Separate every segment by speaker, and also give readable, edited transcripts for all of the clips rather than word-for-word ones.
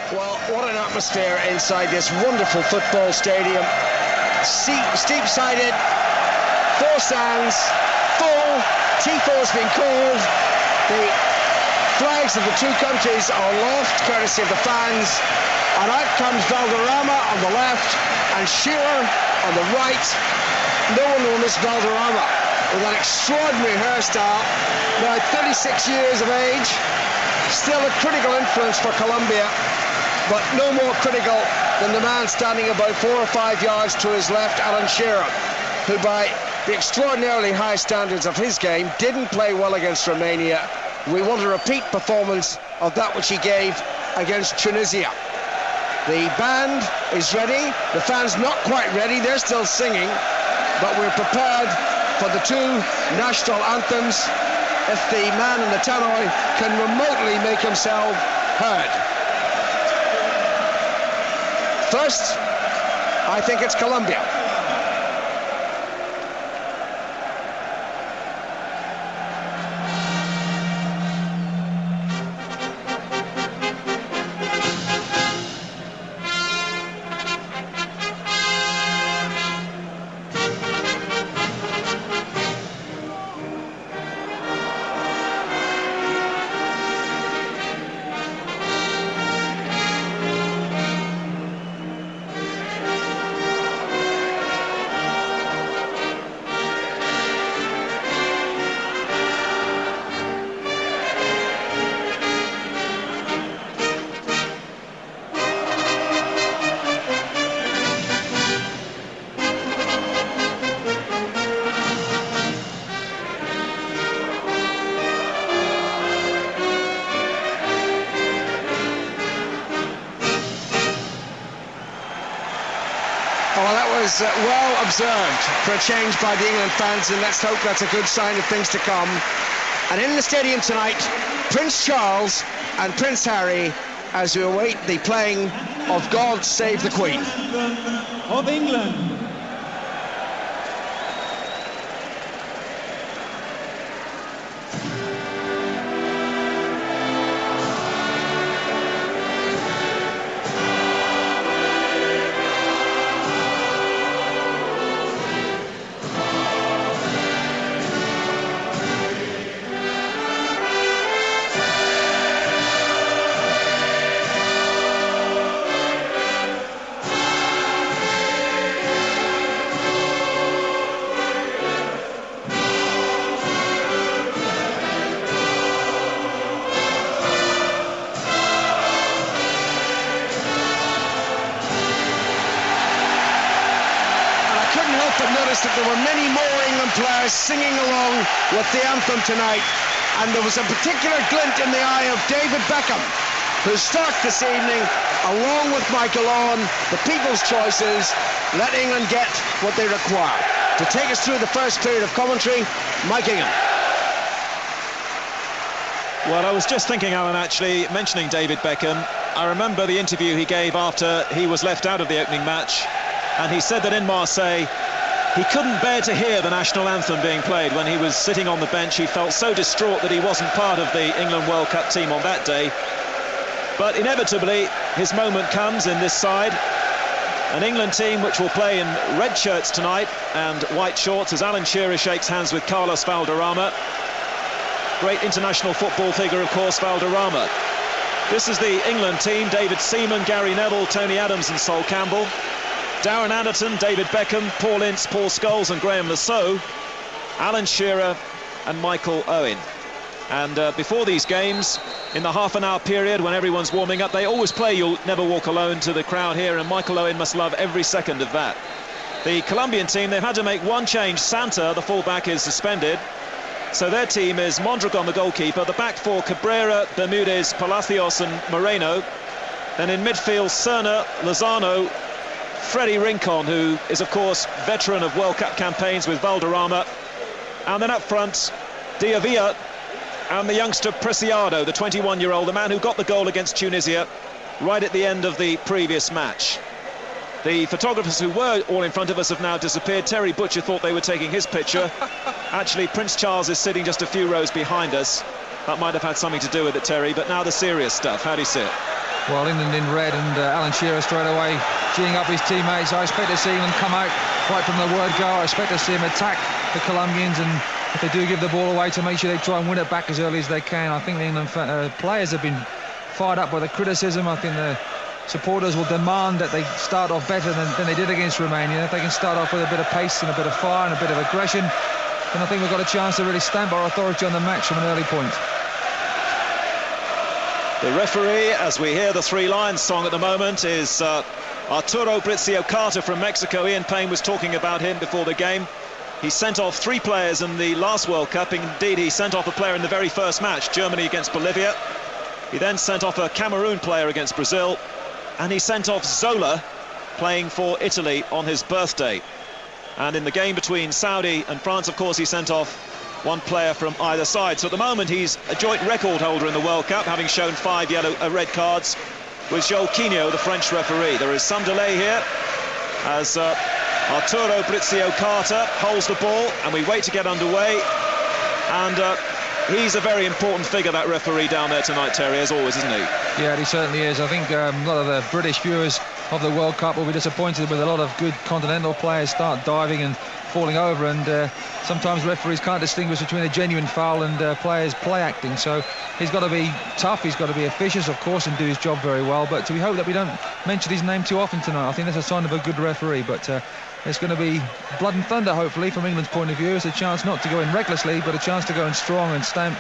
Speaker 1: Well, what an atmosphere inside this wonderful football stadium. Steep-sided, four stands, full, Tifo has been called. The flags of the two countries are aloft, courtesy of the fans. And out comes Valderrama on the left and Shearer on the right. No one will miss Valderrama with that extraordinary hairstyle. Now 36 years of age, still a critical influence for Colombia, but no more critical than the man standing about 4 or 5 yards to his left, Alan Shearer, who by the extraordinarily high standards of his game didn't play well against Romania. We want a repeat performance of that which he gave against Tunisia. The band is ready, the fans not quite ready, they're still singing, but we're prepared for the two national anthems if the man in the tannoy can remotely make himself heard. First, I think it's Colombia. Well, that was well observed for a change by the England fans, and let's hope that's a good sign of things to come. And in the stadium tonight, Prince Charles and Prince Harry, as we await the playing of God Save the Queen.
Speaker 2: Of England.
Speaker 1: But noticed that there were many more England players singing along with the anthem tonight, and there was a particular glint in the eye of David Beckham, who struck this evening along with Michael Owen, the people's choices. Let England get what they require. To take us through the first period of commentary, Mike Ingham.
Speaker 3: Well, I was just thinking, Alan, actually mentioning David Beckham. I remember the interview he gave after he was left out of the opening match, and he said that in Marseille he couldn't bear to hear the national anthem being played. When he was sitting on the bench, he felt so distraught that he wasn't part of the England World Cup team on that day. But inevitably, his moment comes in this side. An England team which will play in red shirts tonight and white shorts as Alan Shearer shakes hands with Carlos Valderrama. Great international football figure, of course, Valderrama. This is the England team: David Seaman, Gary Neville, Tony Adams and Sol Campbell. Darren Anderton, David Beckham, Paul Ince, Paul Scholes and Graham Lasso, Alan Shearer and Michael Owen. And before these games, in the half-an-hour period when everyone's warming up, they always play You'll Never Walk Alone to the crowd here, and Michael Owen must love every second of that. The Colombian team, they've had to make one change. Santa, the fullback, is suspended. So their team is Mondragon, the goalkeeper, the back four, Cabrera, Bermudez, Palacios and Moreno. Then in midfield, Serna, Lozano, Freddie Rincon, who is of course veteran of World Cup campaigns with Valderrama, and then up front Diavia and the youngster Preciado, the 21-year-old, the man who got the goal against Tunisia right at the end of the previous match. The photographers who were all in front of us have now disappeared. Terry Butcher thought they were taking his picture. Actually, Prince Charles is sitting just a few rows behind us. That might have had something to do with it, Terry, but now the serious stuff. How do you see it?
Speaker 4: Well, England in red, and Alan Shearer straight away geeing up his teammates. I expect to see England come out right from the word go. I expect to see them attack the Colombians, and if they do give the ball away, to make sure they try and win it back as early as they can. I think the England players have been fired up by the criticism. I think the supporters will demand that they start off better than they did against Romania. If they can start off with a bit of pace and a bit of fire and a bit of aggression, then I think we've got a chance to really stamp our authority on the match from an early point.
Speaker 3: The referee, as we hear the Three Lions song at the moment, is Arturo Bricio Carter from Mexico. Ian Payne was talking about him before the game. He sent off 3 players in the last World Cup. Indeed, he sent off a player in the very first match, Germany against Bolivia. He then sent off a Cameroon player against Brazil, and he sent off Zola, playing for Italy on his birthday. And in the game between Saudi and France, of course, he sent off 1 player from either side. So at the moment he's a joint record holder in the World Cup, having shown 5 red cards with João Quinho, the French referee. There is some delay here as Arturo Bricio Carter holds the ball, and we wait to get underway. And he's a very important figure, that referee down there tonight, Terry, as always, isn't he? Yeah,
Speaker 4: he certainly is. I think a lot of the British viewers of the World Cup will be disappointed with a lot of good continental players start diving and falling over, and sometimes referees can't distinguish between a genuine foul and players play acting. So he's got to be tough, he's got to be efficient, of course, and do his job very well. But we hope that we don't mention his name too often tonight. I think that's a sign of a good referee. But it's going to be blood and thunder, hopefully, from England's point of view. It's a chance not to go in recklessly, but a chance to go in strong and stamp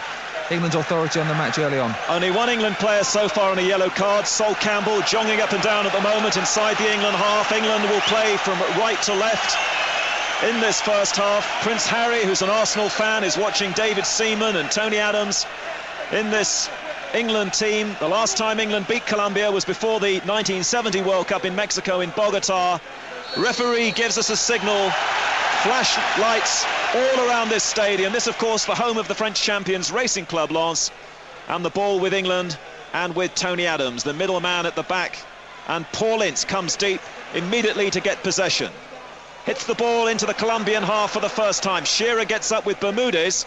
Speaker 4: England's authority on the match early on.
Speaker 3: Only 1 England player so far on a yellow card. Sol Campbell jogging up and down at the moment inside the England half. England will play from right to left in this first half. Prince Harry, who's an Arsenal fan, is watching David Seaman and Tony Adams in this England team. The last time England beat Colombia was before the 1970 World Cup in Mexico in Bogota. Referee gives us a signal. Flashlights all around this stadium. This, of course, the home of the French champions Racing Club Lens, and the ball with England and with Tony Adams, the middleman at the back, and Paul Ince comes deep immediately to get possession. Hits the ball into the Colombian half for the first time. Shearer gets up with Bermudez,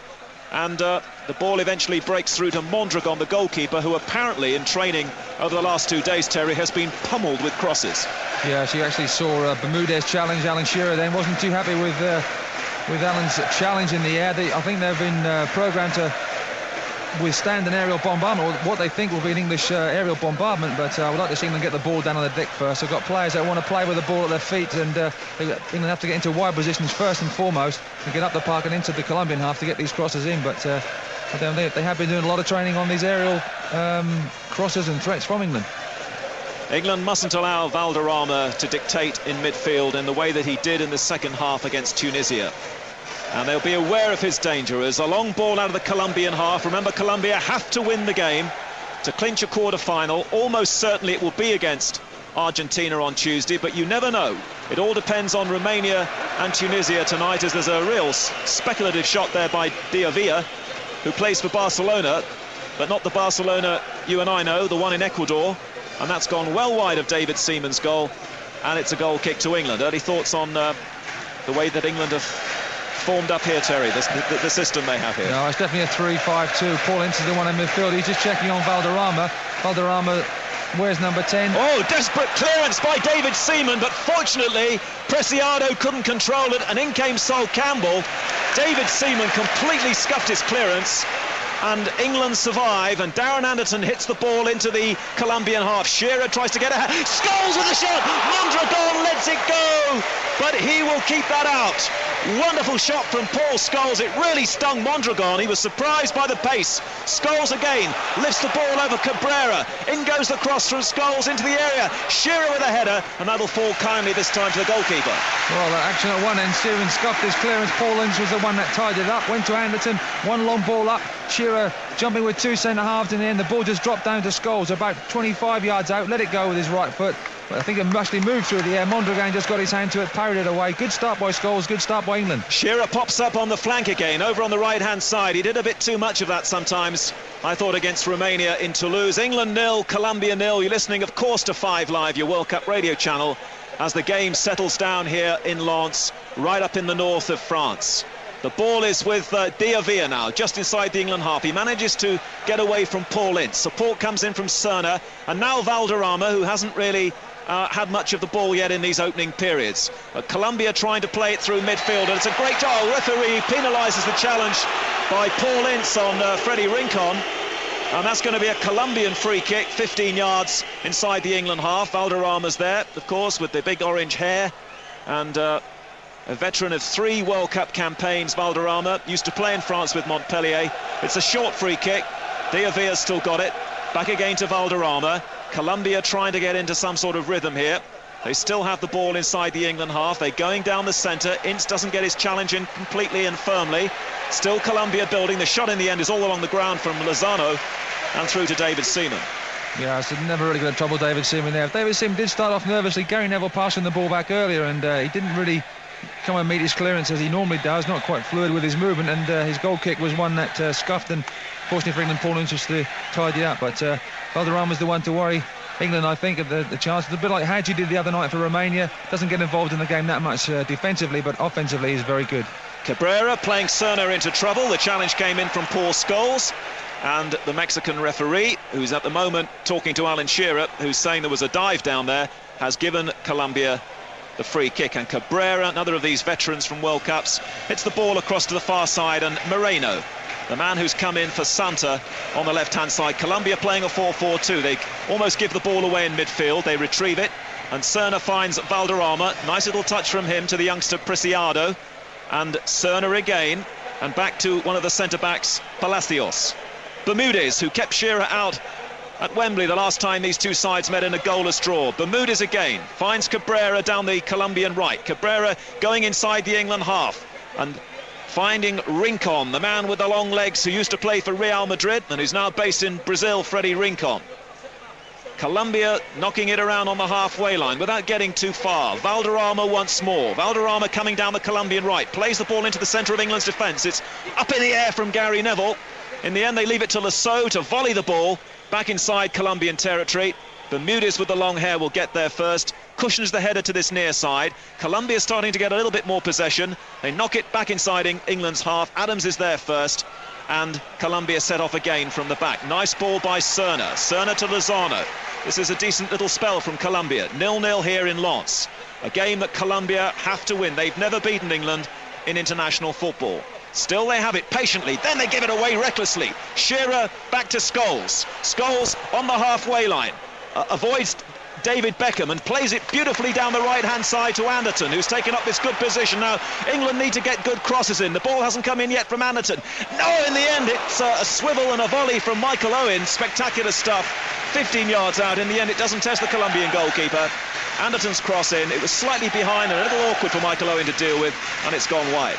Speaker 3: and the ball eventually breaks through to Mondragon, the goalkeeper, who apparently in training over the last 2 days, Terry, has been pummeled with crosses.
Speaker 4: Yeah, she actually saw Bermudez challenge Alan Shearer, then wasn't too happy with Alan's challenge in the air. I think they've been programmed to withstand an aerial bombardment, or what they think will be an English aerial bombardment, but I would like to see England get the ball down on the deck first. They've got players that want to play with the ball at their feet, and England have to get into wide positions first and foremost and get up the park and into the Colombian half to get these crosses in. But they have been doing a lot of training on these aerial crosses and threats from England.
Speaker 3: England mustn't allow Valderrama to dictate in midfield in the way that he did in the second half against Tunisia. And they'll be aware of his danger as a long ball out of the Colombian half. Remember, Colombia have to win the game to clinch a quarter-final. Almost certainly it will be against Argentina on Tuesday, but you never know. It all depends on Romania and Tunisia tonight, as there's a real speculative shot there by Diavia, who plays for Barcelona, but not the Barcelona you and I know, the one in Ecuador. And that's gone well wide of David Seaman's goal, and it's a goal kick to England. Early thoughts on the way that England have formed up here, Terry, the system they have here?
Speaker 4: No, it's definitely a 3-5-2. Paul Ince is the one in midfield. He's just checking on Valderrama. Valderrama wears number 10.
Speaker 3: Oh, desperate clearance by David Seaman, but fortunately Preciado couldn't control it, and in came Sol Campbell. David Seaman completely scuffed his clearance, and England survive, and Darren Anderton hits the ball into the Colombian half. Shearer tries to get a hand. Scholes with a shot. Mondragon lets it go, but he will keep that out. Wonderful shot from Paul Scholes. It really stung Mondragon. He was surprised by the pace. Scholes again lifts the ball over Cabrera. In goes the cross from Scholes into the area. Shearer with a header, and that'll fall kindly this time to the goalkeeper.
Speaker 4: Well, action at one end. Shearer scuffed his clearance. Paul Ince was the one that tied it up. Went to Anderton. One long ball up. Shearer jumping with 2 centre-halves in the end. The ball just dropped down to Scholes, about 25 yards out. Let it go with his right foot. But I think it actually moved through the air. Mondragon just got his hand to it, parried it away. Good start by Scholes, good start by England.
Speaker 3: Shearer pops up on the flank again, over on the right-hand side. He did a bit too much of that sometimes, I thought, against Romania in Toulouse. England 0, Colombia 0. You're listening, of course, to 5 Live, your World Cup radio channel, as the game settles down here in Lens, right up in the north of France. The ball is with Diavia now, just inside the England half. He manages to get away from Paul Ince. Support comes in from Cerner, and now Valderrama, who hasn't really had much of the ball yet in these opening periods. Colombia trying to play it through midfield, and it's a great goal. Referee penalises the challenge by Paul Ince on Freddie Rincon, and that's going to be a Colombian free kick, 15 yards inside the England half. Valderrama's there, of course, with the big orange hair, and a veteran of 3 World Cup campaigns. Valderrama used to play in France with Montpellier. It's a short free kick. Diavia's still got it. Back again to Valderrama. Colombia trying to get into some sort of rhythm here. They still have the ball inside the England half. They're going down the centre. Ince doesn't get his challenge in completely and firmly. Still Colombia building. The shot in the end is all along the ground from Lozano and through to David Seaman.
Speaker 4: Yeah, it's never really going to trouble David Seaman there. David Seaman did start off nervously. Gary Neville passing the ball back earlier, and he didn't really come and meet his clearance as he normally does. Not quite fluid with his movement, and his goal kick was one that scuffed, and fortunately for England, Paul Ince was to tidy up. But Valderrama's the one to worry. England, I think, have the chance. It's a bit like Hadji did the other night for Romania. Doesn't get involved in the game that much defensively, but offensively is very good.
Speaker 3: Cabrera playing Cerner into trouble. The challenge came in from Paul Scholes, and the Mexican referee, who's at the moment talking to Alan Shearer, who's saying there was a dive down there, has given Colombia the free kick. And Cabrera, another of these veterans from World Cups, hits the ball across to the far side, and Moreno, the man who's come in for Santa, on the left-hand side. Colombia playing a 4-4-2. They almost give the ball away in midfield. They retrieve it, and Cerner finds Valderrama. Nice little touch from him to the youngster Preciado, and Cerner again, and back to one of the centre-backs, Palacios. Bermudez, who kept Shearer out at Wembley the last time these two sides met in a goalless draw. Bermudez again finds Cabrera down the Colombian right. Cabrera going inside the England half and finding Rincon, the man with the long legs who used to play for Real Madrid and who's now based in Brazil, Freddie Rincon. Colombia knocking it around on the halfway line without getting too far. Valderrama once more. Valderrama coming down the Colombian right, plays the ball into the centre of England's defence. It's up in the air from Gary Neville. In the end, they leave it to Lasso to volley the ball back inside Colombian territory. Bermudez with the long hair will get there first, cushions the header to this near side. Colombia starting to get a little bit more possession. They knock it back inside England's half. Adams is there first, and Colombia set off again from the back. Nice ball by Cerner. Cerner to Lozano. This is a decent little spell from Colombia. 0-0 here in Lens. A game that Colombia have to win. They've never beaten England in international football. Still they have it patiently, then they give it away recklessly. Shearer back to Scholes. Scholes on the halfway line. Avoids David Beckham and plays it beautifully down the right-hand side to Anderton, who's taken up this good position. Now, England need to get good crosses in. The ball hasn't come in yet from Anderton. No, in the end, it's a swivel and a volley from Michael Owen. Spectacular stuff. 15 yards out. In the end, it doesn't test the Colombian goalkeeper. Anderton's cross in. It was slightly behind and a little awkward for Michael Owen to deal with, and it's gone wide.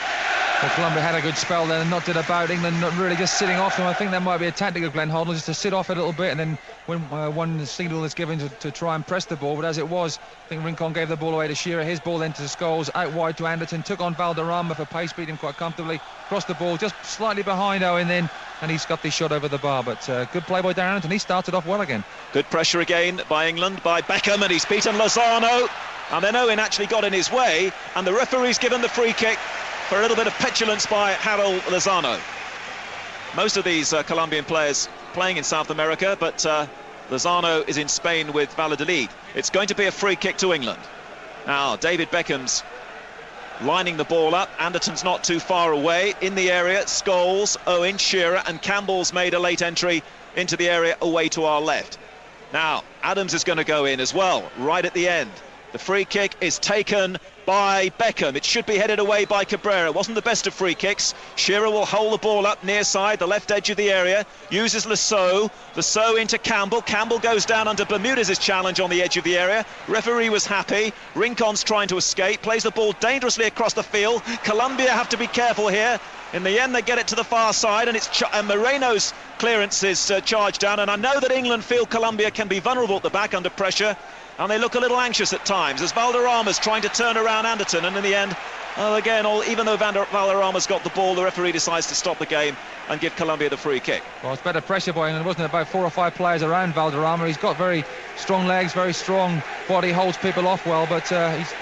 Speaker 4: Well, Colombia had a good spell there and knocked it about. England not really just sitting off them. I think that might be a tactic of Glenn Hoddle, just to sit off a little bit, and then when one signal is given to try and press the ball. But as it was, I think Rincon gave the ball away to Shearer. His ball then to Scholes, out wide to Anderton, took on Valderrama for pace, beat him quite comfortably, crossed the ball just slightly behind Owen then, and he's got this shot over the bar. But good play by Darren Anderton. He started off well again. Good
Speaker 3: pressure again by England, by Beckham, and he's beaten Lozano. And then Owen actually got in his way, and the referee's given the free kick for a little bit of petulance by Harold Lozano. Most of these Colombian players playing in South America, but Lozano is in Spain with Valladolid. It's going to be a free kick to England. Now, David Beckham's lining the ball up. Anderton's not too far away. In the area, Scholes, Owen, Shearer, and Campbell's made a late entry into the area away to our left. Now, Adams is going to go in as well, right at the end. The free kick is taken by Beckham. It should be headed away by Cabrera. It wasn't the best of free kicks. Shearer will hold the ball up near side, the left edge of the area, uses Lasso into Campbell. Campbell goes down under Bermudez's challenge on the edge of the area. Referee was happy. Rincon's trying to escape, plays the ball dangerously across the field. Colombia have to be careful here. In the end, they get it to the far side, and it's Moreno's clearance is charged down. And I know that England feel Colombia can be vulnerable at the back under pressure, and they look a little anxious at times as Valderrama's trying to turn around Anderton, and in the end Well, again, even though Valderrama's got the ball, the referee decides to stop the game and give Colombia the free kick.
Speaker 4: Well, it's better pressure by England, wasn't it? About 4 or 5 players around Valderrama. He's got very strong legs, very strong body, holds people off well, but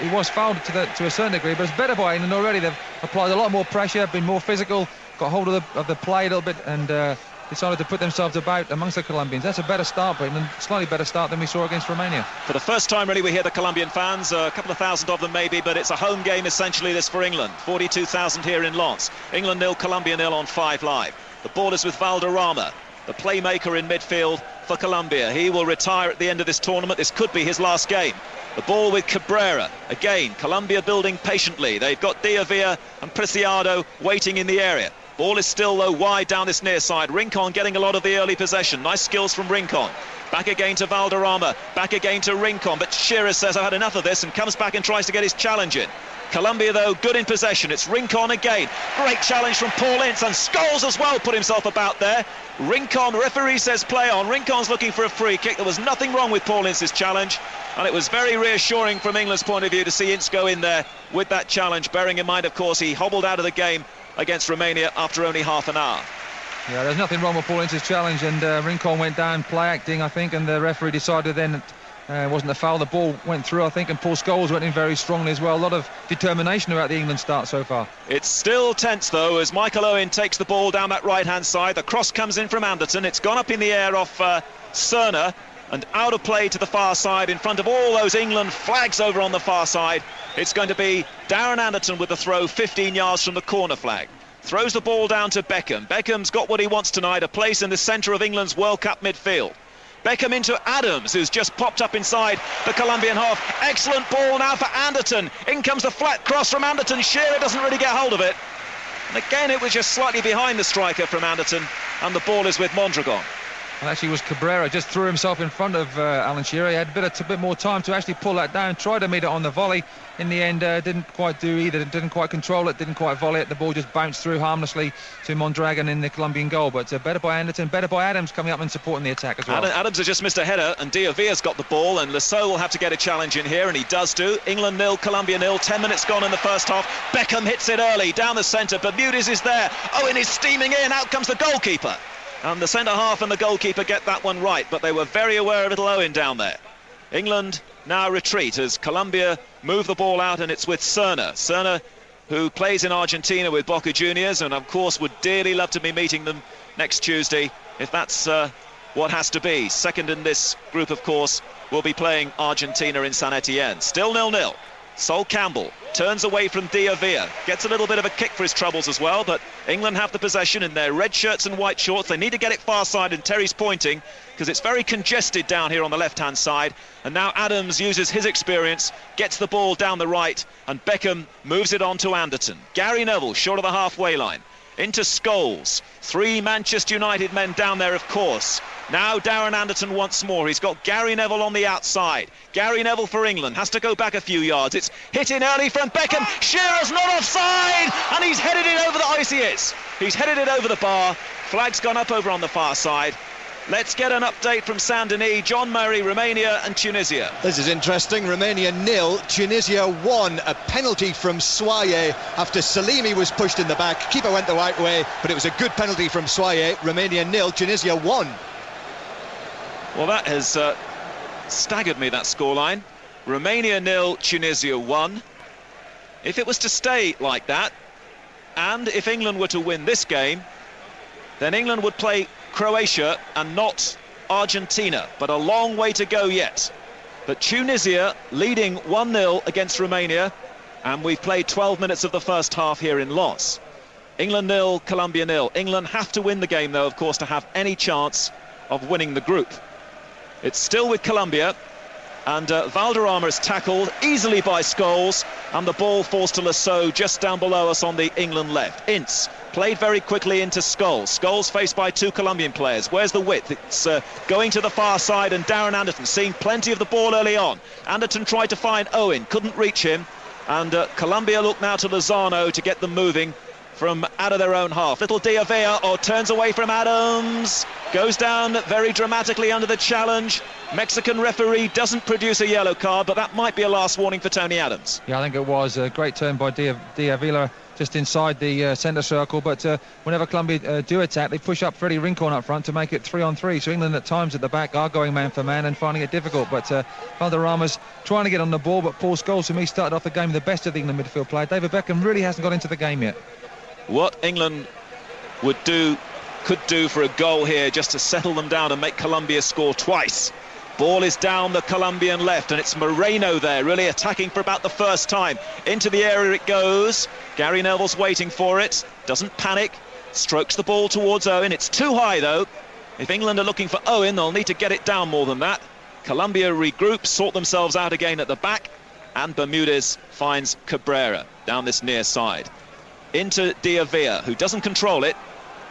Speaker 4: he was fouled to a certain degree. But it's better by England already. They've applied a lot more pressure, been more physical, got hold of the play a little bit, and decided to put themselves about amongst the Colombians. That's a better start for England, slightly better start than we saw against Romania.
Speaker 3: For the first time, really, we hear the Colombian fans, a couple of thousand of them maybe, but it's a home game essentially this for England. 42,000 here in Lens. England 0, Colombia 0 on 5 Live. The ball is with Valderrama, the playmaker in midfield for Colombia. He will retire at the end of this tournament. This could be his last game. The ball with Cabrera. Again, Colombia building patiently. They've got Díaz and Preciado waiting in the area. Ball is still, though, wide down this near side. Rincon getting a lot of the early possession. Nice skills from Rincon. Back again to Valderrama. Back again to Rincon. But Shearer says, I've had enough of this, and comes back and tries to get his challenge in. Colombia, though, good in possession. It's Rincon again. Great challenge from Paul Ince, and Scholes as well put himself about there. Rincon, referee says play on. Rincon's looking for a free kick. There was nothing wrong with Paul Ince's challenge, and it was very reassuring from England's point of view to see Ince go in there with that challenge, bearing in mind, of course, he hobbled out of the game against Romania after only half an hour.
Speaker 4: Yeah, there's nothing wrong with Paul Ince's challenge, and Rincon went down play acting, I think, and the referee decided then it wasn't a foul. The ball went through, I think, and Paul Scholes went in very strongly as well. A lot of determination about the England start so far.
Speaker 3: It's still tense, though, as Michael Owen takes the ball down that right-hand side. The cross comes in from Anderton. It's gone up in the air off Cerner, and out of play to the far side in front of all those England flags over on the far side. It's going to be Darren Anderton with the throw 15 yards from the corner flag. Throws the ball down to Beckham. Beckham's got what he wants tonight, a place in the centre of England's World Cup midfield. Beckham into Adams, who's just popped up inside the Colombian half. Excellent ball now for Anderton. In comes the flat cross from Anderton. Shearer doesn't really get hold of it. And again, it was just slightly behind the striker from Anderton, and the ball is with Mondragon.
Speaker 4: Well, actually, it was Cabrera just threw himself in front of Alan Shearer. He had a bit more time to actually pull that down, tried to meet it on the volley. In the end, didn't quite do either, didn't quite control it, didn't quite volley it. The ball just bounced through harmlessly to Mondragon in the Colombian goal. But better by Anderton, better by Adams coming up and supporting the attack as well.
Speaker 3: Adams has just missed a header, and Díaz got the ball, and Lasso will have to get a challenge in here, and he does do. England 0, Colombia 0, 10 minutes gone in the first half. Beckham hits it early, down the centre, Bermudez is there. Owen is steaming in, out comes the goalkeeper. And the centre-half and the goalkeeper get that one right, but they were very aware of little Owen down there. England now retreat as Colombia move the ball out, and it's with Cerner. Cerner, who plays in Argentina with Boca Juniors, and of course would dearly love to be meeting them next Tuesday, if that's what has to be. Second in this group, of course, will be playing Argentina in San Etienne. Still 0-0. Sol Campbell turns away from Díaz, gets a little bit of a kick for his troubles as well, but England have the possession in their red shirts and white shorts. They need to get it far side, and Terry's pointing because it's very congested down here on the left-hand side. And now Adams uses his experience, gets the ball down the right, and Beckham moves it on to Anderton. Gary Neville short of the halfway line. Into Scholes. 3 Manchester United men down there, of course. Now Darren Anderton once more. He's got Gary Neville on the outside. Gary Neville for England has to go back a few yards. It's hit in early from Beckham. Shearer's not offside, and he's headed it over the ice. He is. He's headed it over the bar. Flag's gone up over on the far side. Let's get an update from Saint-Denis. John Murray, Romania and Tunisia.
Speaker 5: This is interesting. Romania 0, Tunisia 1. A penalty from Soye after Salimi was pushed in the back. Keeper went the right way, but it was a good penalty from Soye. Romania 0, Tunisia 1.
Speaker 3: Well, that has staggered me, that scoreline. Romania 0, Tunisia 1. If it was to stay like that, and if England were to win this game, then England would play Croatia and not Argentina, but a long way to go yet. But Tunisia leading 1-0 against Romania, and we've played 12 minutes of the first half here in Lens. England 0, Colombia 0. England have to win the game, though, of course, to have any chance of winning the group. It's still with Colombia, and Valderrama is tackled easily by Scholes, and the ball falls to Lasso just down below us on the England left. Ince played very quickly into Scholes. Scholes faced by 2 Colombian players. Where's the width? It's going to the far side, and Darren Anderton seeing plenty of the ball early on. Anderton tried to find Owen, couldn't reach him, and Colombia look now to Lozano to get them moving from out of their own half. Little Diavea turns away from Adams, goes down very dramatically under the challenge. Mexican referee doesn't produce a yellow card, but that might be a last warning for Tony Adams.
Speaker 4: Yeah, I think it was a great turn by Diavela just inside the centre circle, but whenever Colombia do attack, they push up Freddie Rincon up front to make it 3-on-3. So England at times at the back are going man for man and finding it difficult, but Valderrama's trying to get on the ball, but Paul Scholes, to me, started off the game the best of the England midfield player. David Beckham really hasn't got into the game yet.
Speaker 3: What England could do for a goal here, just to settle them down and make Colombia score twice. Ball is down the Colombian left, and it's Moreno there, really attacking for about the first time. Into the area it goes. Gary Neville's waiting for it, doesn't panic, strokes the ball towards Owen. It's too high, though. If England are looking for Owen, they'll need to get it down more than that. Colombia regroup, sort themselves out again at the back, and Bermudez finds Cabrera down this near side. Into Diavea, who doesn't control it,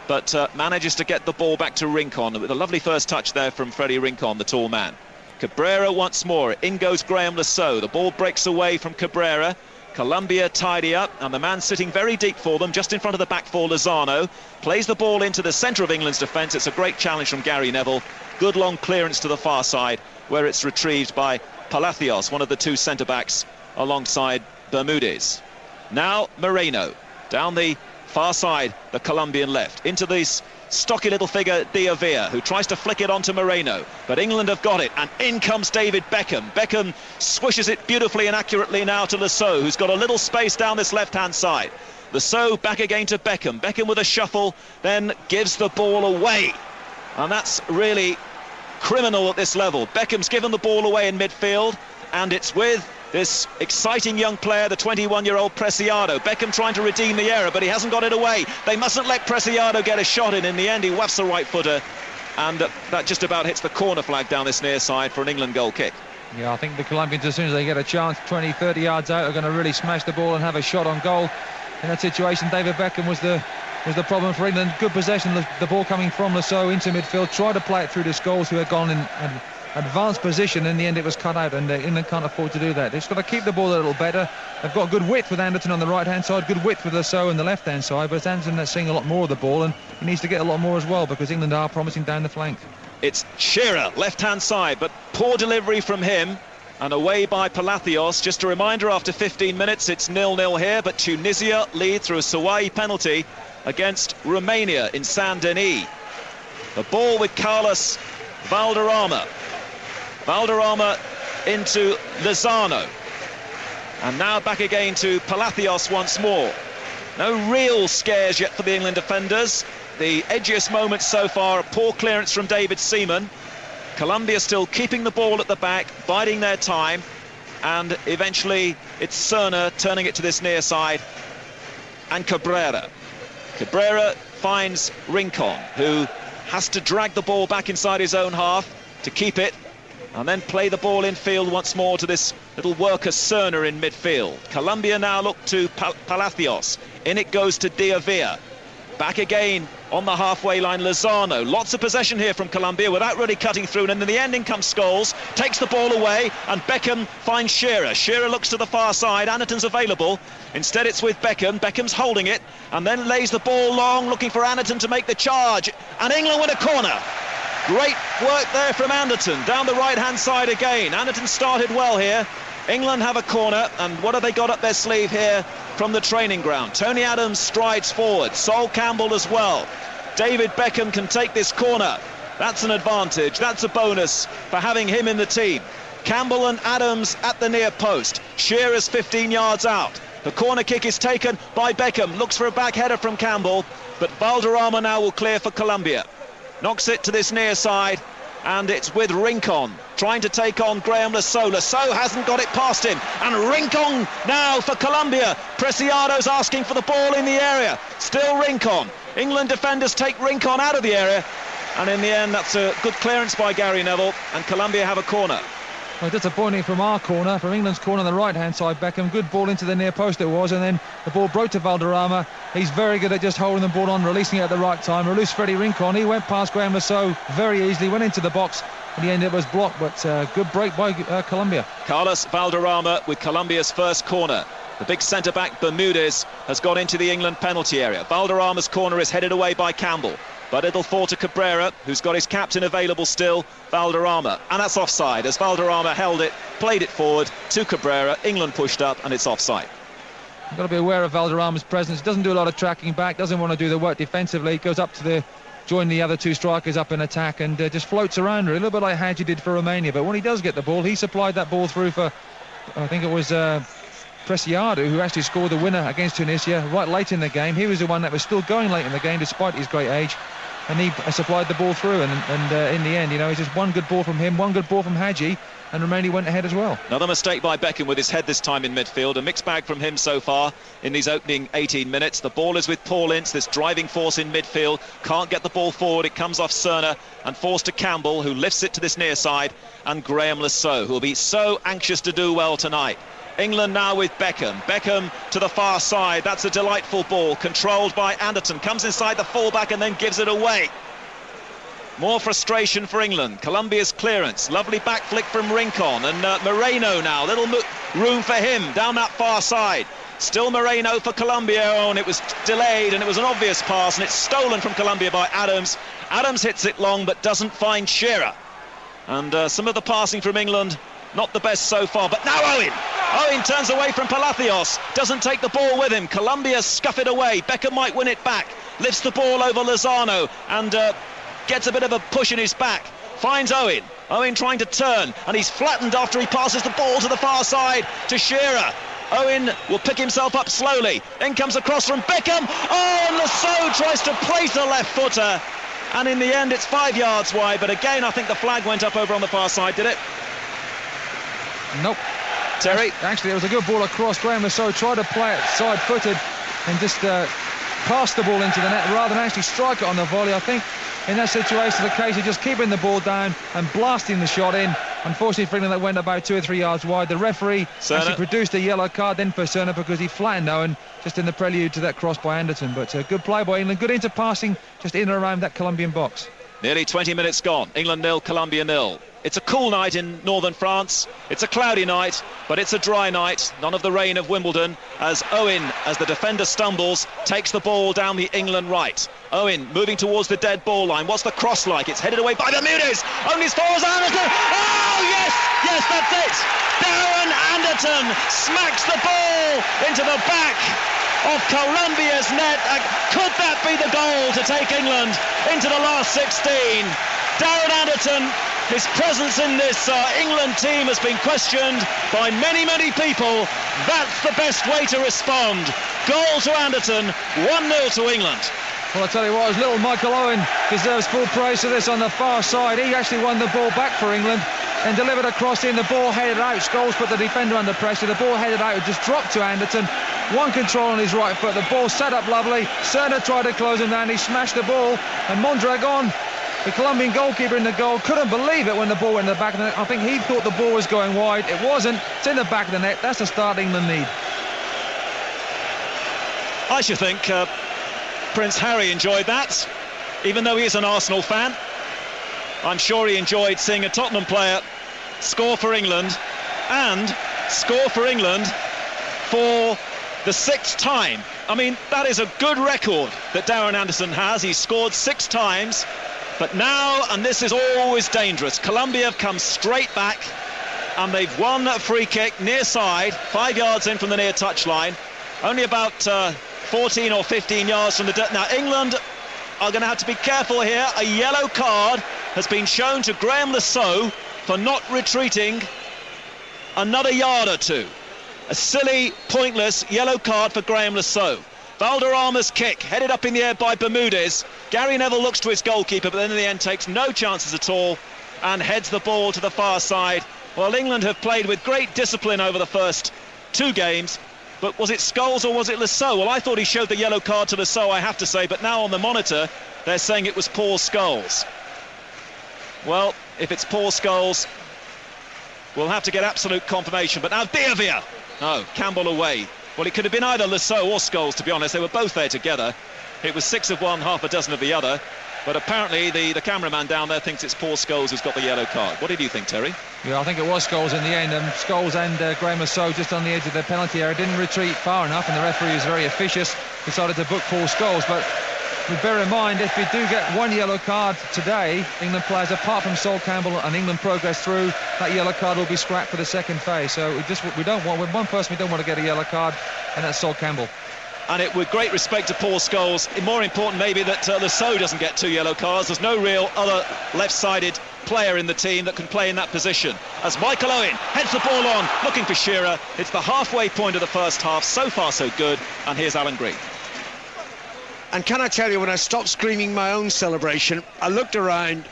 Speaker 3: but manages to get the ball back to Rincon with a lovely first touch there from Freddie Rincon, the tall man. Cabrera once more. In goes Graham Lasso. The ball breaks away from Cabrera. Colombia tidy up, and the man sitting very deep for them, just in front of the back four, Lozano, plays the ball into the centre of England's defence. It's a great challenge from Gary Neville. Good long clearance to the far side, where it's retrieved by Palacios, one of the two centre-backs, alongside Bermudez. Now Moreno, down the far side, the Colombian left, into this stocky little figure Diavea, who tries to flick it onto Moreno, but England have got it, and in comes David Beckham. Beckham swishes it beautifully and accurately now to Lasso, who's got a little space down this left-hand side. Lasso back again to Beckham. Beckham with a shuffle, then gives the ball away, and that's really criminal at this level. Beckham's given the ball away in midfield, and it's with this exciting young player, the 21-year-old Preciado. Beckham trying to redeem the error, but he hasn't got it away. They mustn't let Preciado get a shot in. In the end, he whacks the right footer, and that just about hits the corner flag down this near side for an England goal kick.
Speaker 4: Yeah, I think the Colombians, as soon as they get a chance, 20, 30 yards out, are going to really smash the ball and have a shot on goal. In that situation, David Beckham was the problem for England. Good possession, the ball coming from Lasso into midfield, tried to play it through to Scholes, who had gone in an advanced position. In the end, it was cut out, and England can't afford to do that. They've got to keep the ball a little better. They've got good width with Anderton on the right-hand side, good width with Lasso on the left-hand side, but it's Anderton that's seeing a lot more of the ball, and he needs to get a lot more as well, because England are promising down the flank. It's
Speaker 3: Shearer, left-hand side, but poor delivery from him, and away by Palacios. Just a reminder, after 15 minutes, it's 0-0 here, but Tunisia lead through a Sawai penalty against Romania in Saint-Denis. The ball with Carlos Valderrama. Valderrama into Lozano, and now back again to Palacios once more. No real scares yet for the England defenders. The edgiest moments so far, a poor clearance from David Seaman. Colombia still keeping the ball at the back, biding their time, and eventually it's Serna turning it to this near side, and Cabrera finds Rincon, who has to drag the ball back inside his own half to keep it, and then play the ball infield once more to this little worker Serna in midfield. Colombia now look to Palacios. In it goes to Diavea. Back again on the halfway line, Lozano. Lots of possession here from Colombia without really cutting through, and in the end in comes Scholes, takes the ball away, and Beckham finds Shearer. Shearer looks to the far side, Anderton's available. Instead it's with Beckham. Beckham's holding it, and then lays the ball long, looking for Anderton to make the charge, and England win a corner. Great work there from Anderton, down the right-hand side again. Anderton started well here. England have a corner, and what have they got up their sleeve here from the training ground? Tony Adams strides forward, Sol Campbell as well. David Beckham can take this corner. That's an advantage, that's a bonus for having him in the team. Campbell and Adams at the near post. Shearer's 15 yards out. The corner kick is taken by Beckham, looks for a back header from Campbell, but Valderrama now will clear for Colombia. Knocks it to this near side, and it's with Rincon trying to take on Graham Lasso. Lasso hasn't got it past him, and Rincon now for Colombia. Preciado's asking for the ball in the area. Still Rincon. England defenders take Rincon out of the area, and in the end that's a good clearance by Gary Neville, and Colombia have a corner.
Speaker 4: Well, disappointing from our corner, from England's corner on the right-hand side. Beckham, good ball into the near post it was, and then the ball broke to Valderrama. He's very good at just holding the ball on, releasing it at the right time. Released Freddie Rincon. He went past Graham Lasso very easily, went into the box. In the end it was blocked, but good break by Colombia.
Speaker 3: Carlos Valderrama with Colombia's first corner. The big centre-back Bermudez has got into the England penalty area. Valderrama's corner is headed away by Campbell, but it'll fall to Cabrera, who's got his captain available still, Valderrama. And that's offside, as Valderrama held it, played it forward to Cabrera. England pushed up, and it's offside.
Speaker 4: You've got to be aware of Valderrama's presence. Doesn't do a lot of tracking back, doesn't want to do the work defensively. Goes up to join the other two strikers up in attack and just floats around her, a little bit like Hadji did for Romania. But when he does get the ball, he supplied that ball through for, I think it was Preciado, who actually scored the winner against Tunisia right late in the game. He was the one that was still going late in the game despite his great age, and he supplied the ball through, and in the end, it's just one good ball from him, one good ball from Hadji, and Romania went ahead as well.
Speaker 3: Another mistake by Beckham with his head this time in midfield. A mixed bag from him so far in these opening 18 minutes. The ball is with Paul Ince, this driving force in midfield. Can't get the ball forward. It comes off Cerner and forced to Campbell, who lifts it to this near side, and Graham Lasso, who will be so anxious to do well tonight. England now with Beckham. Beckham to the far side. That's a delightful ball, controlled by Anderton. Comes inside the fullback and then gives it away. More frustration for England. Colombia's clearance. Lovely back flick from Rincon. And Moreno now. Little room for him down that far side. Still Moreno for Colombia. And it was delayed, and it was an obvious pass, and it's stolen from Colombia by Adams. Adams hits it long but doesn't find Shearer. And some of the passing from England, not the best so far. But now Owen! Owen turns away from Palacios. Doesn't take the ball with him. Colombia scuff it away. Beckham might win it back. Lifts the ball over Lozano and gets a bit of a push in his back. Finds Owen. Owen trying to turn, and he's flattened after he passes the ball to the far side to Shearer. Owen will pick himself up slowly. Then comes across from Beckham. Oh, and Lasso tries to place a left footer. And in the end, it's 5 yards wide. But again, I think the flag went up over on the far side, did it?
Speaker 4: Nope.
Speaker 3: Terry?
Speaker 4: Actually, it was a good ball across. Graham Lasso tried to play it side-footed and just pass the ball into the net rather than actually strike it on the volley. I think in that situation, the case of just keeping the ball down and blasting the shot in. Unfortunately for England, that went about 2 or 3 yards wide. The referee actually produced a yellow card then for Cerner because he flattened Owen just in the prelude to that cross by Anderton. But good play by England, good interpassing just in and around that Colombian box.
Speaker 3: Nearly 20 minutes gone. England 0, Colombia 0. It's a cool night in northern France. It's a cloudy night, but it's a dry night. None of the rain of Wimbledon, as Owen, as the defender stumbles, takes the ball down the England right. Owen moving towards the dead ball line. What's the cross like? It's headed away by Bermudez. Only as far as Anderton. Oh, yes! Yes, that's it! Darren Anderton smacks the ball into the back of Colombia's net. Could that be the goal to take England into the last 16? Darren Anderton, his presence in this England team has been questioned by many, many people. That's the best way to respond. Goal to Anderton, 1-0 to England.
Speaker 4: Well, I tell you what, as little Michael Owen deserves full praise for this on the far side. He actually won the ball back for England and delivered a cross in. The ball headed out. Scholes put the defender under pressure. The ball headed out. It just dropped to Anderton. One control on his right foot. The ball set up lovely. Cerner tried to close him down. He smashed the ball. And Mondragon, the Colombian goalkeeper in the goal, couldn't believe it when the ball went in the back of the net. I think he thought the ball was going wide. It wasn't. It's in the back of the net. That's the start England need.
Speaker 3: I should think Prince Harry enjoyed that, even though he is an Arsenal fan. I'm sure he enjoyed seeing a Tottenham player score for England, and score for England for the 6th time. I mean, that is a good record that Darren Anderton has. He's scored 6 times, but now, and this is always dangerous, Colombia have come straight back and they've won a free kick near side, 5 yards in from the near touchline, only about 14 or 15 yards from the dirt. Now England are going to have to be careful here. A yellow card has been shown to Graham Lasso for not retreating another yard or two. A silly, pointless yellow card for Graham Lasso. Valderrama's kick headed up in the air by Bermudez. Gary Neville looks to his goalkeeper, but then in the end takes no chances at all and heads the ball to the far side. Well, England have played with great discipline over the first 2 games. But was it Scholes or was it Lasso? Well, I thought he showed the yellow card to Lasso, I have to say, but now on the monitor they're saying it was Paul Scholes. Well, if it's Paul Scholes, we'll have to get absolute confirmation. But now Diavia. No, Campbell away. Well, it could have been either Lasso or Scholes, to be honest. They were both there together. It was 6 of one, half a dozen of the other. But apparently the cameraman down there thinks it's Paul Scholes who's got the yellow card. What did you think, Terry?
Speaker 4: Yeah, I think it was Scholes in the end. Scholes and Graham Lasso just on the edge of the penalty area didn't retreat far enough, and the referee was very officious, decided to book Paul Scholes. But we bear in mind, if we do get one yellow card today, England players, apart from Sol Campbell, and England progress through, that yellow card will be scrapped for the second phase. So we don't want, with one person we don't want to get a yellow card, and that's Sol Campbell.
Speaker 3: And it, with great respect to Paul Scholes, more important maybe that Lasso doesn't get 2 yellow cards. There's no real other left-sided player in the team that can play in that position. As Michael Owen heads the ball on, looking for Shearer. It's the halfway point of the first half. So far, so good. And here's Alan Green.
Speaker 1: And can I tell you, when I stopped screaming my own celebration, I looked around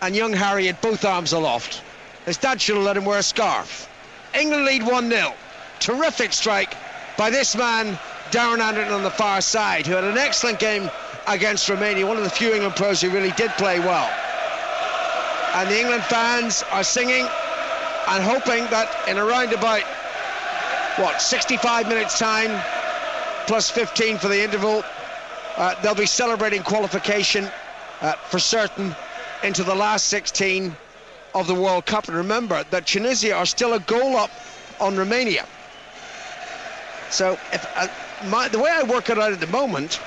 Speaker 1: and young Harry had both arms aloft. His dad should have let him wear a scarf. England lead 1-0. Terrific strike by this man, Darren Anderton, on the far side, who had an excellent game against Romania, one of the few England players who really did play well. And the England fans are singing and hoping that in around about, 65 minutes time, plus 15 for the interval, they'll be celebrating qualification for certain into the last 16 of the World Cup. And remember that Tunisia are still a goal up on Romania. So the way I work it out at the moment,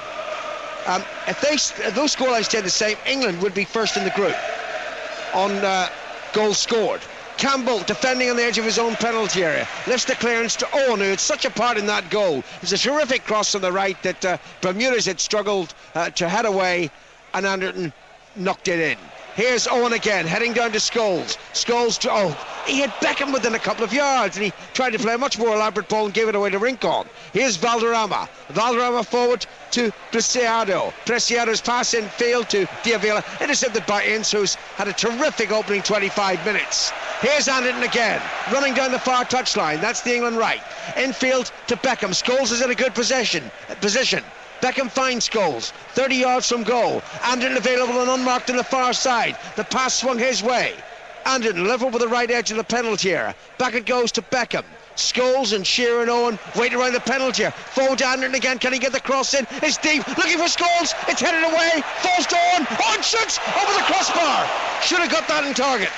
Speaker 1: if those scorelines stay the same, England would be first in the group on goals scored. Campbell defending on the edge of his own penalty area, lifts the clearance to Owen, who had such a part in that goal. It's a terrific cross on the right that Bermudez had struggled to head away, and Anderton knocked it in. Here's Owen again, heading down to Scholes. He had Beckham within a couple of yards, and he tried to play a much more elaborate ball and gave it away to Rincon. Here's Valderrama forward to Preciado. Preciado's pass in field to Diavila, intercepted by Ince, who's had a terrific opening 25 minutes. Here's Anderton again, running down the far touchline. That's the England right. Infield to Beckham. Scholes is in a good position. Beckham finds Scholes, 30 yards from goal. Anderton available and unmarked on the far side. The pass swung his way. Anderton level with the right edge of the penalty area. Back it goes to Beckham. Scholes and Shearer and Owen wait around the penalty area. Forward to Anderton again. Can he get the cross in? It's deep. Looking for Scholes. It's headed away. Falls to Owen. Owen shoots over the crossbar. Should have got that on target.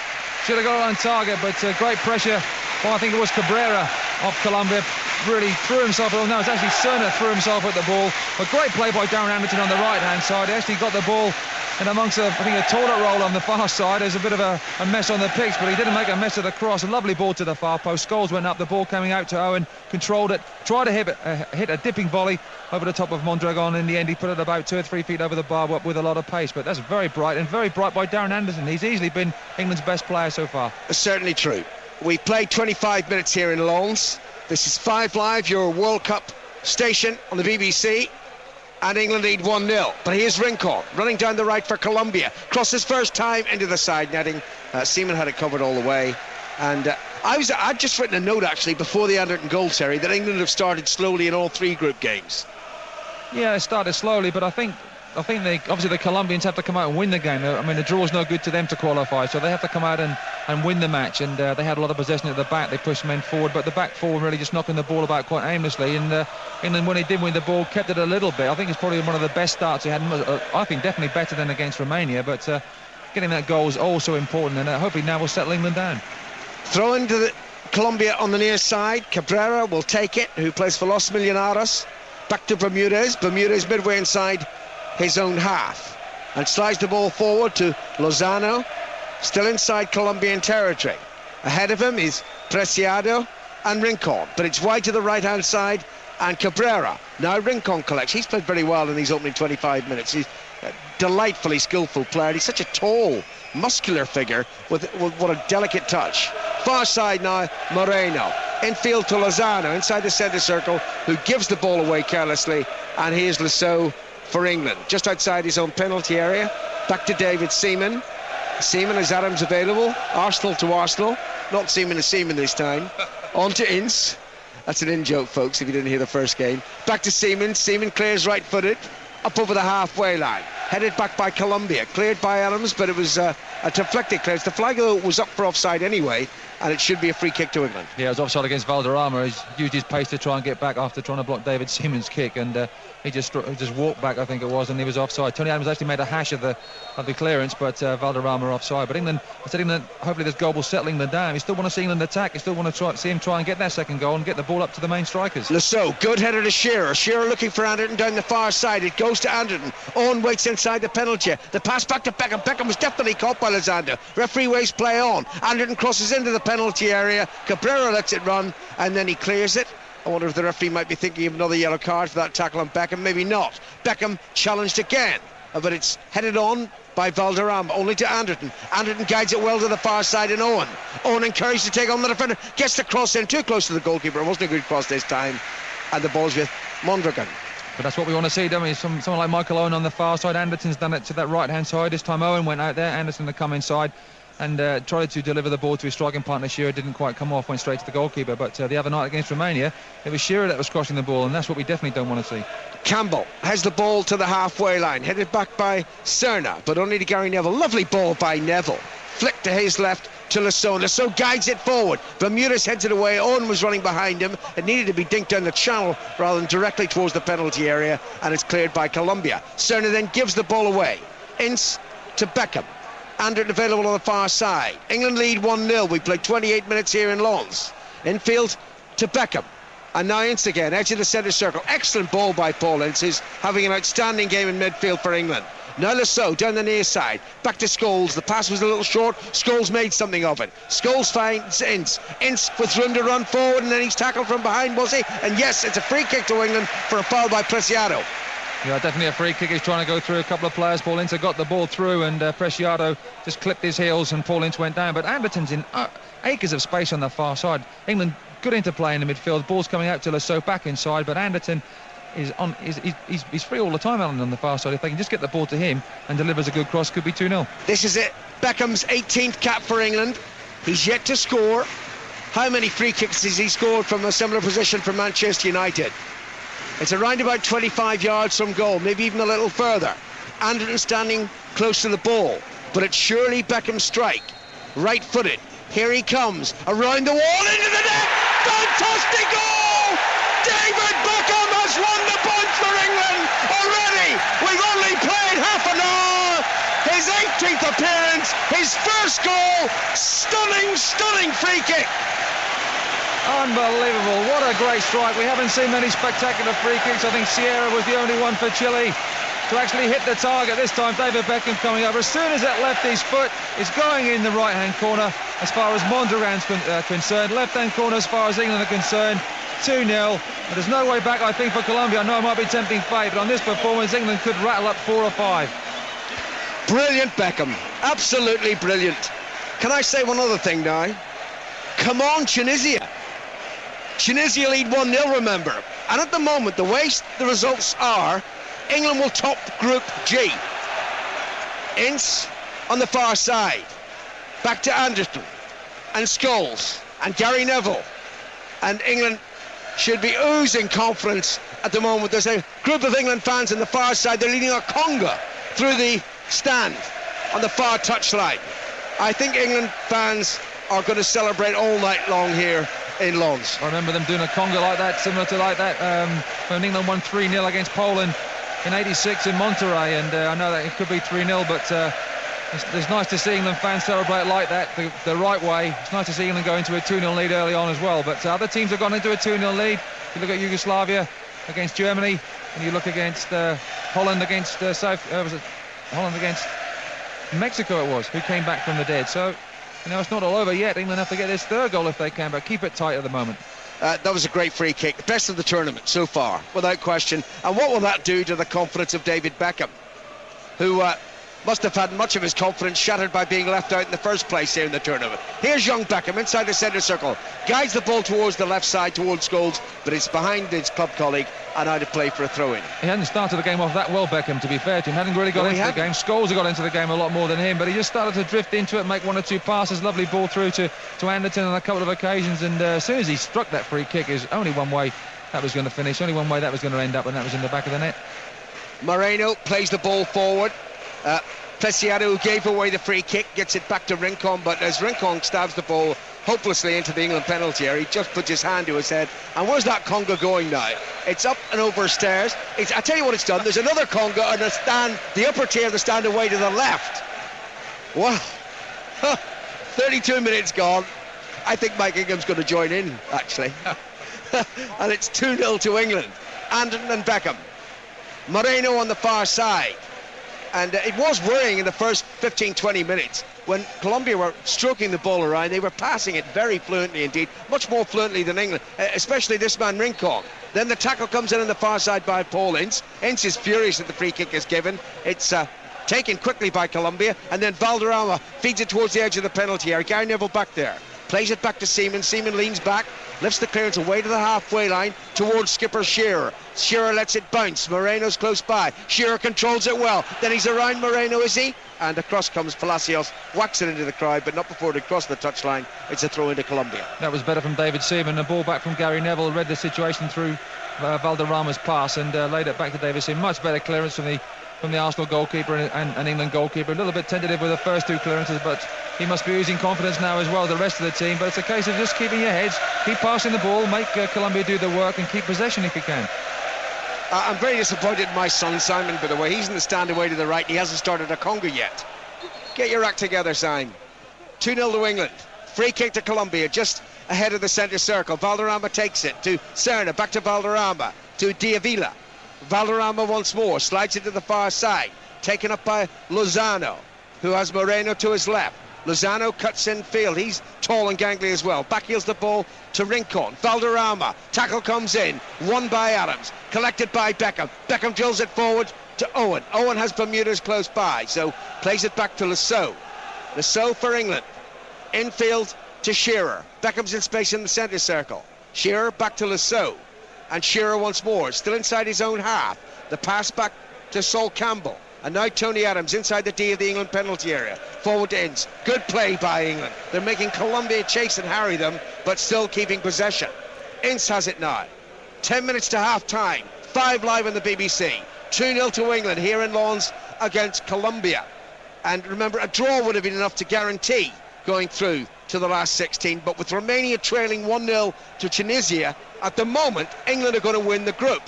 Speaker 4: Should have got it on target, but great pressure. Well, I think it was Cabrera of Colombia. Really threw himself. Well, no, it's actually Cerner threw himself at the ball. A great play by Darren Anderton on the right-hand side. He actually got the ball in amongst a toilet roll on the far side. There's a bit of a mess on the pitch, but he didn't make a mess of the cross. A lovely ball to the far post. Scholes went up, the ball coming out to Owen, controlled it, tried to hit a dipping volley over the top of Mondragon. In the end, he put it about 2 or 3 feet over the bar with a lot of pace. But that's very bright by Darren Anderton. He's easily been England's best player so far.
Speaker 1: Certainly true. We played 25 minutes here in Lens. This is 5 Live, your World Cup station on the BBC. And England lead 1-0. But here's Rincon running down the right for Colombia. Crosses first time into the side netting. Seaman had it covered all the way. And I'd just written a note actually before the Anderton goal, Terry, that England have started slowly in all 3 group games. Yeah,
Speaker 4: it started slowly, but I think obviously the Colombians have to come out and win the game. I mean, the draw's no good to them to qualify, so they have to come out and win the match. And they had a lot of possession at the back. They pushed men forward, but the back four really just knocking the ball about quite aimlessly. And England, when they did win the ball, kept it a little bit. I think it's probably one of the best starts they had. I think definitely better than against Romania, but getting that goal is also important, and hopefully now we'll settle England down.
Speaker 1: Throw into the Colombia on the near side. Cabrera will take it, who plays for Los Millonarios. Back to Bermudez. Bermudez midway inside his own half and slides the ball forward to Lozano, still inside Colombian territory. Ahead of him is Preciado and Rincon, but it's wide to the right hand side, and Cabrera. Now Rincon collects. He's played very well in these opening 25 minutes. He's a delightfully skillful player. He's such a tall, muscular figure with what a delicate touch. Far side now, Moreno. Infield to Lozano inside the centre circle, who gives the ball away carelessly, and here's Lasso for England, just outside his own penalty area. Back to David Seaman. Seaman is Adams available. Arsenal to Arsenal. Not Seaman to Seaman this time. On to Ince. That's an in-joke, folks, if you didn't hear the first game. Back to Seaman. Seaman clears right-footed. Up over the halfway line. Headed back by Colombia. Cleared by Adams, but it was a deflected clearance. The flag, though, was up for offside anyway, and it should be a free kick to England.
Speaker 4: Yeah, it was offside against Valderrama. He's used his pace to try and get back after trying to block David Seaman's kick, and he just walked back, I think it was, and he was offside. Tony Adams actually made a hash of the clearance, but Valderrama offside. But England, hopefully this goal will settle England down. You still want to see England attack. You still want to see him try and get that second goal and get the ball up to the main strikers.
Speaker 1: Lasso, good header to Shearer. Shearer looking for Anderton down the far side. It goes to Anderton. Owen waits inside the penalty. The pass back to Beckham. Beckham was definitely caught by Lozando. Referee waves play on. Anderton crosses into the penalty area. Cabrera lets it run, and then he clears it. I wonder if the referee might be thinking of another yellow card for that tackle on Beckham. Maybe not. Beckham challenged again, but it's headed on by Valderrama, only to Anderton. Anderton guides it well to the far side, and Owen encouraged to take on the defender. Gets the cross in, too close to the goalkeeper. It wasn't a good cross this time, and the ball's with Mondragon.
Speaker 4: But that's what we want to see, don't we? Someone like Michael Owen on the far side. Anderton's done it to that right-hand side. This time Owen went out there. Anderton to come inside and tried to deliver the ball to his striking partner. Shearer didn't quite come off, went straight to the goalkeeper. But the other night against Romania, it was Shearer that was crossing the ball, and that's what we definitely don't want to see.
Speaker 1: Campbell has the ball to the halfway line, headed back by Cerna, but only to Gary Neville. Lovely ball by Neville. Flick to his left to Lasso. Lasso guides it forward. Bermudez heads it away. Owen was running behind him. It needed to be dinked down the channel rather than directly towards the penalty area, and it's cleared by Colombia. Cerna then gives the ball away. Ince to Beckham. Anderton available on the far side. England lead 1-0. We played 28 minutes here in Lens. Infield to Beckham. And now Ince again, edge of the centre circle. Excellent ball by Paul Ince, who's having an outstanding game in midfield for England. Now Lasso down the near side. Back to Scholes. The pass was a little short. Scholes made something of it. Scholes finds Ince. Ince with room to run forward, and then he's tackled from behind, was he? And yes, it's a free kick to England for a foul by Preciado.
Speaker 4: Yeah, definitely a free kick. He's trying to go through a couple of players. Paul Ince got the ball through, and Preciado just clipped his heels, and Paul Ince went down. But Anderton's in acres of space on the far side. England good interplay in the midfield. Ball's coming out to Lasso back inside, but Anderton he's free all the time on the far side. If they can just get the ball to him and delivers a good cross, could be 2-0.
Speaker 1: This is it. Beckham's 18th cap for England. He's yet to score. How many free kicks has he scored from a similar position for Manchester United? It's around about 25 yards from goal, maybe even a little further. Anderton standing close to the ball, but it's surely Beckham's strike. Right-footed. Here he comes. Around the wall, into the net. Fantastic goal! David Beckham has won the point for England already. We've only played half an hour. His 18th appearance, his first goal. Stunning free kick.
Speaker 4: Unbelievable. What a great strike. We haven't seen many spectacular free kicks. I think Sierra was the only one for Chile to actually hit the target. This time David Beckham coming over. As soon as it left his foot, it's going in the right-hand corner as far as Mondragon's concerned. Left-hand corner as far as England are concerned. 2-0. But there's no way back, I think, for Colombia. I know it might be tempting fate, but on this performance, England could rattle up 4 or 5.
Speaker 1: Brilliant Beckham. Absolutely brilliant. Can I say one other thing now? Come on, Tunisia. Tunisia lead 1-0, remember. And at the moment, the way the results are, England will top Group G. Ince on the far side. Back to Anderton and Scholes and Gary Neville. And England should be oozing confidence at the moment. There's a group of England fans on the far side. They're leading a conga through the stand on the far touchline. I think England fans are going to celebrate all night long here in Lens.
Speaker 4: I remember them doing a conga like that, similar to like that when England won 3-0 against Poland in '86 in Monterrey, and I know that it could be 3-0, but it's nice to see England fans celebrate like that the right way. It's nice to see England go into a 2-0 lead early on as well, but other teams have gone into a 2-0 lead. You look at Yugoslavia against Germany, and you look against Holland against Holland against Mexico, it was, who came back from the dead. So it's not all over yet. England have to get this third goal if they can, but keep it tight at the moment.
Speaker 1: That was a great free kick, the best of the tournament so far, without question. And what will that do to the confidence of David Beckham, who must have had much of his confidence shattered by being left out in the first place here in the tournament. Here's young Beckham inside the centre circle, guides the ball towards the left side, towards Scholes, but it's behind his club colleague and out of play for a throw-in.
Speaker 4: He hadn't started the game off that well, Beckham, to be fair to him. Hadn't really got into the game. Scholes got into the game a lot more than him, but he just started to drift into it, make 1 or 2 passes. Lovely ball through to Anderton on a couple of occasions, and as soon as he struck that free kick, there's only one way that was going to finish, only one way that was going to end up, and that was in the back of the net.
Speaker 1: Moreno plays the ball forward. Preciado, who gave away the free kick, gets it back to Rincon, but as Rincon stabs the ball hopelessly into the England penalty area. He just puts his hand to his head. And where's that conga going now? It's up and over stairs. I tell you what it's done. There's another conga on the stand, the upper tier of the stand away to the left. Wow. 32 minutes gone. I think Mike Ingham's going to join in, actually. And it's 2-0 to England. Anderton and Beckham. Moreno on the far side. And it was worrying in the first 15-20 minutes when Colombia were stroking the ball around. They were passing it very fluently indeed, much more fluently than England, especially this man Rincon. Then the tackle comes in on the far side by Paul Ince. Ince is furious that the free kick is given. It's taken quickly by Colombia, and then Valderrama feeds it towards the edge of the penalty area. Gary Neville back there, plays it back to Seaman. Seaman leans back, lifts the clearance away to the halfway line towards skipper Shearer. Shearer lets it bounce. Moreno's close by. Shearer controls it well. Then he's around Moreno, is he? And across comes Palacios, whacks it into the crowd, but not before it crossed the touchline. It's a throw into Colombia.
Speaker 4: That was better from David Seaman. The ball back from Gary Neville, read the situation through Valderrama's pass and laid it back to David Seaman. Much better clearance from the Arsenal goalkeeper and England goalkeeper. A little bit tentative with the first two clearances, but he must be oozing confidence now as well, the rest of the team. But it's a case of just keeping your heads, keep passing the ball, make Colombia do the work and keep possession if you can.
Speaker 1: I'm very disappointed in my son Simon, by the way. He's in the stand away to the right. He hasn't started a conga yet. Get your act together, Simon. 2-0 to England. Free kick to Colombia, just ahead of the centre circle. Valderrama takes it to Serna, back to Valderrama, to Diavila. Valderrama once more, slides it to the far side, taken up by Lozano, who has Moreno to his left. Lozano cuts in field, he's tall and gangly as well. Back heels the ball to Rincon. Valderrama, tackle comes in, won by Adams, collected by Beckham. Beckham drills it forward to Owen. Owen has Bermudez close by, so plays it back to Lasso. Lasso for England. Infield to Shearer. Beckham's in space in the centre circle. Shearer back to Lasso. And Shearer once more, still inside his own half. The pass back to Sol Campbell. And now Tony Adams inside the D of the England penalty area. Forward to Ince. Good play by England. They're making Colombia chase and harry them, but still keeping possession. Ince has it now. 10 minutes to half time. 5 live on the BBC. 2-0 to England here in Lens against Colombia. And remember, a draw would have been enough to guarantee going through to the last 16, but with Romania trailing 1-0 to Tunisia, at the moment England are going to win the group.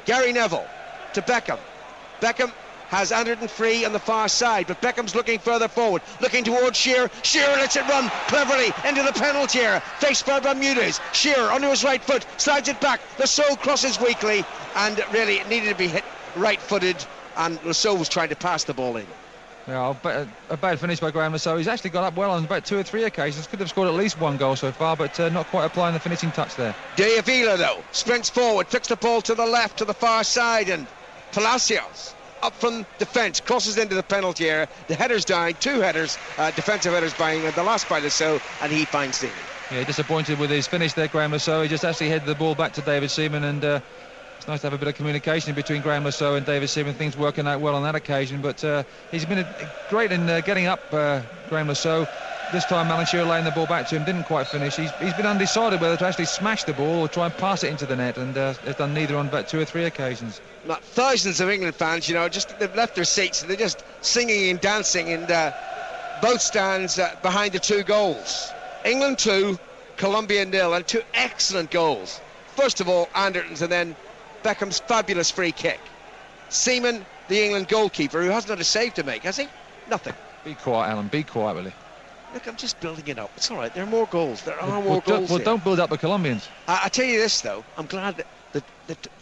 Speaker 1: Gary Neville to Beckham. Beckham has Anderton free on the far side, but Beckham's looking further forward, looking towards Shearer. Shearer lets it run cleverly into the penalty area, faced by Bermudez. Shearer onto his right foot, slides it back. Lasso crosses weakly, and really it needed to be hit right-footed, and Lasso was trying to pass the ball in.
Speaker 4: Yeah, a bad finish by Graham Lasso. He's actually got up well on about 2 or 3 occasions. Could have scored at least 1 goal so far, but not quite applying the finishing touch there.
Speaker 1: Diavila, though, sprints forward, flicks the ball to the left, to the far side, and Palacios up from defence, crosses into the penalty area. The header's down, 2 headers, defensive headers by England, the last by Lasso, and he finds Seaman.
Speaker 4: Yeah, disappointed with his finish there, Graham Lasso. He just actually headed the ball back to David Seaman, and it's nice to have a bit of communication between Graham Lasso and David Seaman. Things working out well on that occasion, but he's been great in getting up, Graham Lasso. This time Alan Shearer laying the ball back to him, didn't quite finish. He's been undecided whether to actually smash the ball or try and pass it into the net, and has done neither on about 2 or 3 occasions.
Speaker 1: Now, thousands of England fans, just they've left their seats and they're just singing and dancing in both stands behind the 2 goals. England 2, Colombia 0, and 2 excellent goals. First of all, Anderton's, and then Beckham's fabulous free kick. Seaman, the England goalkeeper, who hasn't had a save to make, has he? Nothing.
Speaker 4: Be quiet, Alan, be quiet, will you?
Speaker 1: Look, I'm just building it up. It's all right, there are more goals. There are more goals.
Speaker 4: Well, don't build up the Colombians.
Speaker 1: I tell you this, though, I'm glad that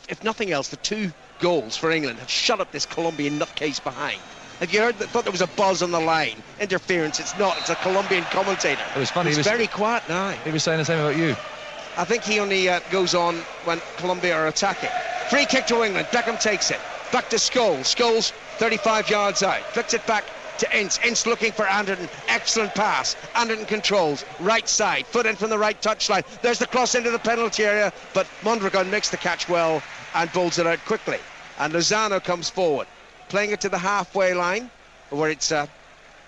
Speaker 1: if nothing else, the 2 goals for England have shut up this Colombian nutcase behind. Have you heard that? Thought there was a buzz on the line. Interference. It's not. It's a Colombian commentator.
Speaker 4: It was funny.
Speaker 1: He's very quiet now.
Speaker 4: He was saying the same about you.
Speaker 1: I think he only goes on when Colombia are attacking. Free kick to England. Beckham takes it. Back to Scholes. Scholes 35 yards out. Flicks it back to Ince. Ince looking for Anderton. Excellent pass. Anderton controls. Right side. Foot in from the right touchline. There's the cross into the penalty area, but Mondragon makes the catch well and bowls it out quickly. And Lozano comes forward, playing it to the halfway line, where it's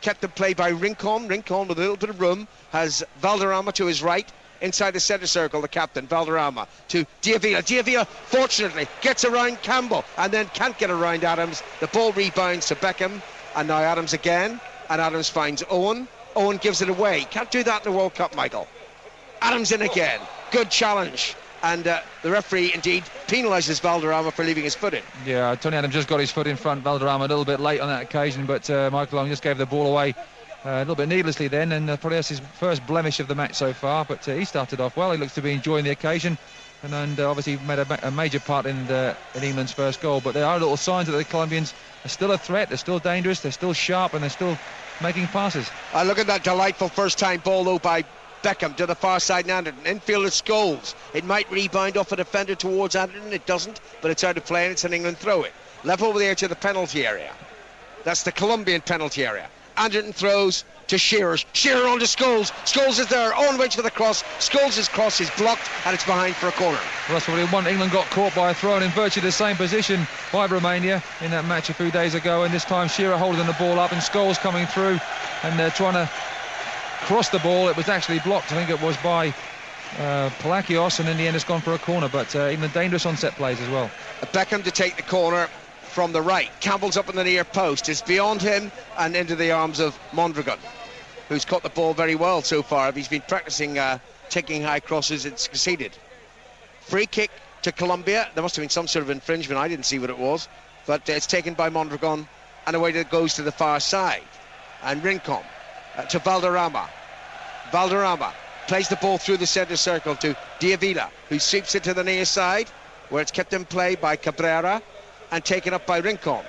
Speaker 1: kept in play by Rincon. Rincon with a little bit of room has Valderrama to his right. Inside the centre circle, the captain, Valderrama, to Diavila. Diavila, fortunately, gets around Campbell and then can't get around Adams. The ball rebounds to Beckham, and now Adams again, and Adams finds Owen. Owen gives it away. Can't do that in the World Cup, Michael. Adams in again. Good challenge. And the referee indeed penalises Valderrama for leaving his foot in.
Speaker 4: Yeah, Tony Adams just got his foot in front. Valderrama a little bit late on that occasion, but Michael Owen just gave the ball away a little bit needlessly then, and probably that's his first blemish of the match so far. But he started off well. He looks to be enjoying the occasion, and obviously made a major part in England's first goal. But there are little signs that the Colombians are still a threat. They're still dangerous. They're still sharp, and they're still making passes.
Speaker 1: Look at that delightful first-time ball though by Beckham to the far side, and Anderton. Infield is Scholes. It might rebound off a defender towards Anderton. It doesn't, but it's out of play, and it's an England throw-in. Level over the edge of the penalty area. That's the Colombian penalty area. Anderton throws to Shearer. Shearer on to Scholes. Scholes is there. Owen waits for the cross. Scholes' cross is blocked, and it's behind for a corner.
Speaker 4: Well, that's what he wanted. England got caught by a throw in virtually the same position by Romania in that match a few days ago, and this time Shearer holding the ball up and Scholes coming through and trying to cross the ball. It was actually blocked, I think it was by Palacios, and in the end it's gone for a corner. But England dangerous on set plays as well.
Speaker 1: Beckham to take the corner from the right. Campbell's up in the near post. It's beyond him and into the arms of Mondragon, who's caught the ball very well so far. He's been practicing taking high crosses and succeeded. Free kick to Colombia. There must have been some sort of infringement. I didn't see what it was, but it's taken by Mondragon, and away it goes to the far side. And Rincon to Valderrama. Valderrama plays the ball through the centre circle to Diavila, who sweeps it to the near side, where it's kept in play by Cabrera and taken up by Rincon.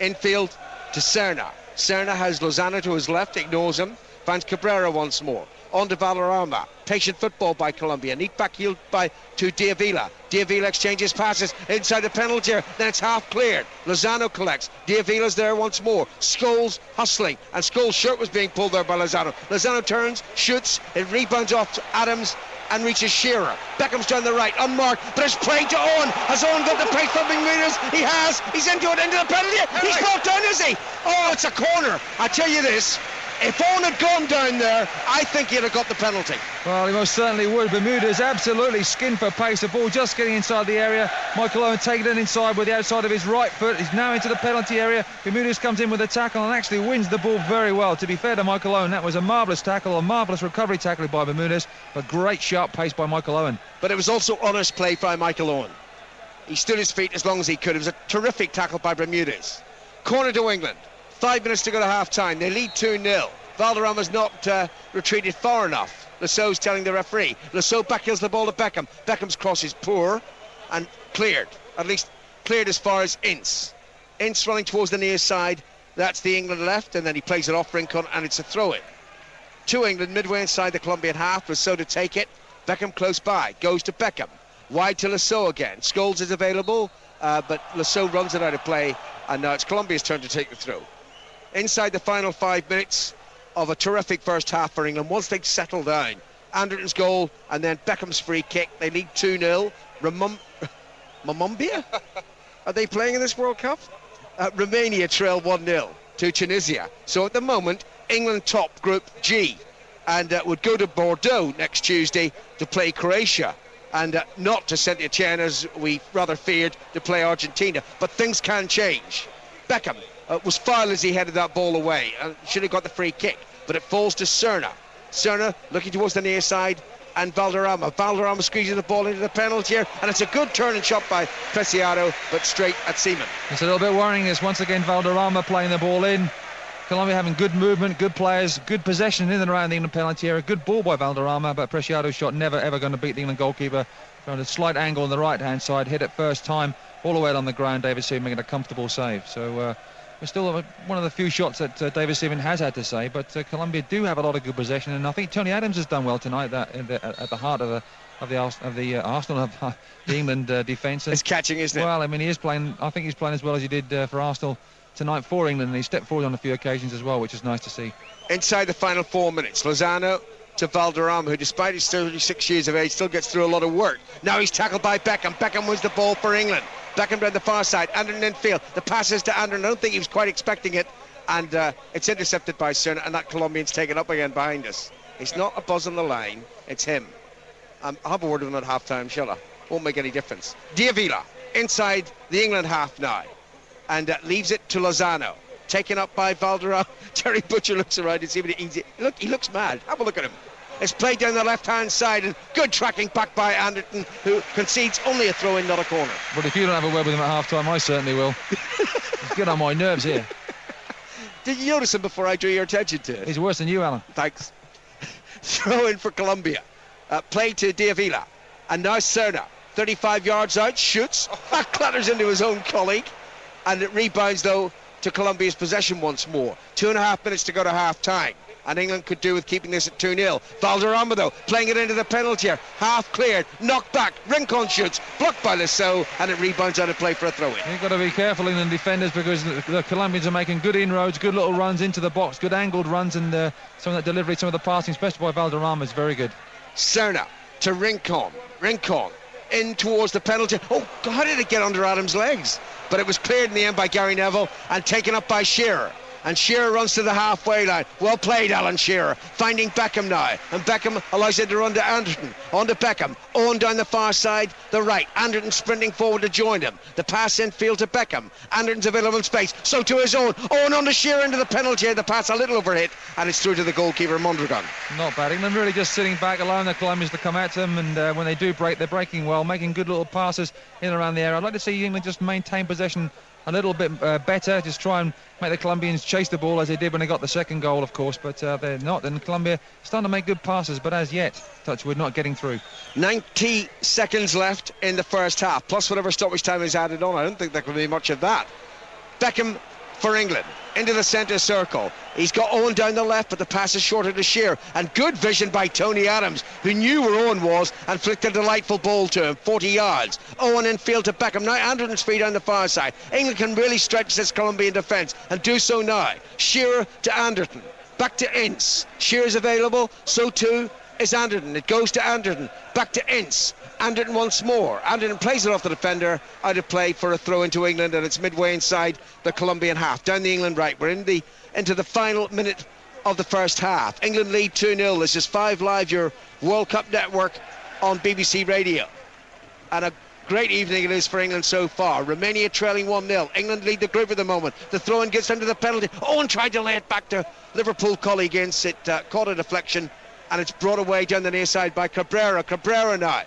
Speaker 1: Infield to Serna. Serna has Lozano to his left, ignores him, finds Cabrera once more. On to Valderrama. Patient football by Colombia. Neat back heel to Diavila. Diavila exchanges passes inside the penalty area. Then it's half cleared. Lozano collects. Diavila's there once more. Scholes hustling. And Scholes' shirt was being pulled there by Lozano. Lozano turns, shoots. It rebounds off to Adams and reaches Shearer. Beckham's down the right, unmarked, but it's played to Owen. Has Owen got the pace thumping meters? He has. He's into it, into the penalty. He's brought down, is he? Oh, it's a corner. I tell you this. If Owen had gone down there, I think he'd have got the penalty.
Speaker 4: Well, he most certainly would. Bermudez absolutely skinned for pace. The ball just getting inside the area. Michael Owen taking it inside with the outside of his right foot. He's now into the penalty area. Bermudez comes in with a tackle and actually wins the ball very well. To be fair to Michael Owen, that was a marvellous tackle, a marvellous recovery tackle by Bermudez, but great sharp pace by Michael Owen.
Speaker 1: But it was also honest play by Michael Owen. He stood his feet as long as he could. It was a terrific tackle by Bermudez. Corner to England. 5 minutes to go to half-time. They lead 2-0. Valderrama's not retreated far enough. Lasso's telling the referee. Lasso backhills the ball to Beckham. Beckham's cross is poor and cleared. At least cleared as far as Ince. Ince running towards the near side. That's the England left, and then he plays it off Rincon, and it's a throw-in. To England, midway inside the Colombian half. Lasso to take it. Beckham close by. Goes to Beckham. Wide to Lasso again. Scholes is available, but Lasso runs it out of play, and now it's Colombia's turn to take the throw. Inside the final 5 minutes of a terrific first half for England, once they settle down. Anderton's goal and then Beckham's free kick. They lead 2-0. Mamumbia? Are they playing in this World Cup? Romania trail 1-0 to Tunisia. So at the moment, England top Group G and would go to Bordeaux next Tuesday to play Croatia and not to Saint-Etienne, as we rather feared, to play Argentina. But things can change. Beckham was foul as he headed that ball away and should have got the free kick, but it falls to Serna. Serna looking towards the near side, and Valderrama squeezing the ball into the penalty area, and it's a good turn and shot by Preciado, but straight at Seaman.
Speaker 4: It's a little bit worrying. This once again Valderrama playing the ball in. Colombia having good movement, good players, good possession in and around the England penalty area. Good ball by Valderrama, but Preciado's shot never ever going to beat the England goalkeeper. Found a slight angle on the right hand side, hit it first time all the way on the ground. David Seaman making a comfortable save. So we're still one of the few shots that David Seaman has had to say, but Colombia do have a lot of good possession, and I think Tony Adams has done well tonight. That at the heart of the Arsenal of the England defence.
Speaker 1: It's catching, isn't it?
Speaker 4: Well, I mean, he is playing. I think he's playing as well as he did for Arsenal tonight for England, and he stepped forward on a few occasions as well, which is nice to see.
Speaker 1: Inside the final 4 minutes, Lozano to Valderrama, who despite his 36 years of age still gets through a lot of work. Now he's tackled by Beckham. Beckham wins the ball for England. Beckham down the far side, Anderton in field. The pass is to Anderton. I don't think he was quite expecting it, and it's intercepted by Serna, and that Colombian's taken up again behind us. It's not a buzz on the line, it's him. I'll have a word with him at half-time, shall I? Won't make any difference. Diavila inside the England half now, and leaves it to Lozano. Taken up by Valderrama. Terry Butcher looks around and sees what he looks mad. Have a look at him. It's played down the left-hand side, and good tracking back by Anderton, who concedes only a throw-in, not a corner.
Speaker 4: But if you don't have a word with him at half-time, I certainly will. He's getting on my nerves here.
Speaker 1: Did you notice him before I drew your attention to it?
Speaker 4: He's worse than you, Alan.
Speaker 1: Thanks. Throw in for Colombia. Play to Diavila. And now Serna. 35 yards out, shoots. Clatters into his own colleague. And it rebounds, though, to Colombia's possession once more. 2.5 minutes to go to half-time. And England could do with keeping this at 2-0. Valderrama, though, playing it into the penalty area. Half cleared, knocked back. Rincon shoots, blocked by Lasso, and it rebounds out of play for a throw-in.
Speaker 4: You've got to be careful, England defenders, because the Colombians are making good inroads, good little runs into the box, good angled runs, and some of that delivery, some of the passing, especially by Valderrama, is very good.
Speaker 1: Serna to Rincon. Rincon in towards the penalty. Oh, how did it get under Adams' legs? But it was cleared in the end by Gary Neville and taken up by Shearer. And Shearer runs to the halfway line. Well played, Alan Shearer. Finding Beckham now. And Beckham allows it to run to Anderton. On to Beckham. Owen down the far side, the right. Anderton sprinting forward to join him. The pass infield to Beckham. Anderton's available in space. So to his own. Owen on to Shearer into the penalty. The pass a little overhit. And it's through to the goalkeeper, Mondragon.
Speaker 4: Not bad. England really just sitting back, allowing the Colombians to come at them. And when they do break, they're breaking well, making good little passes in and around the area. I'd like to see England just maintain possession a little bit better, just try and make the Colombians chase the ball as they did when they got the second goal, of course, but they're not. And Colombia starting to make good passes, but as yet, touchwood, not getting through. 90
Speaker 1: seconds left in the first half, plus whatever stoppage time is added on. I don't think there can be much of that. Beckham for England, into the centre circle. He's got Owen down the left, but the pass is shorter to Shearer. And good vision by Tony Adams, who knew where Owen was and flicked a delightful ball to him, 40 yards. Owen infield to Beckham. Now Anderton's free down the far side. England can really stretch this Colombian defence and do so now. Shearer to Anderton. Back to Ince. Shearer's available, so too is Anderton. It goes to Anderton. Back to Ince. Anderton once more. Anderton plays it off the defender, out of play for a throw into England, and it's midway inside the Colombian half. Down the England right. We're into the final minute of the first half. England lead 2-0. This is 5 Live, your World Cup network on BBC Radio. And a great evening it is for England so far. Romania trailing 1-0. England lead the group at the moment. The throw-in gets into the penalty. Owen tried to lay it back to Liverpool colleague Ince. It caught a deflection, and it's brought away down the near side by Cabrera. Cabrera now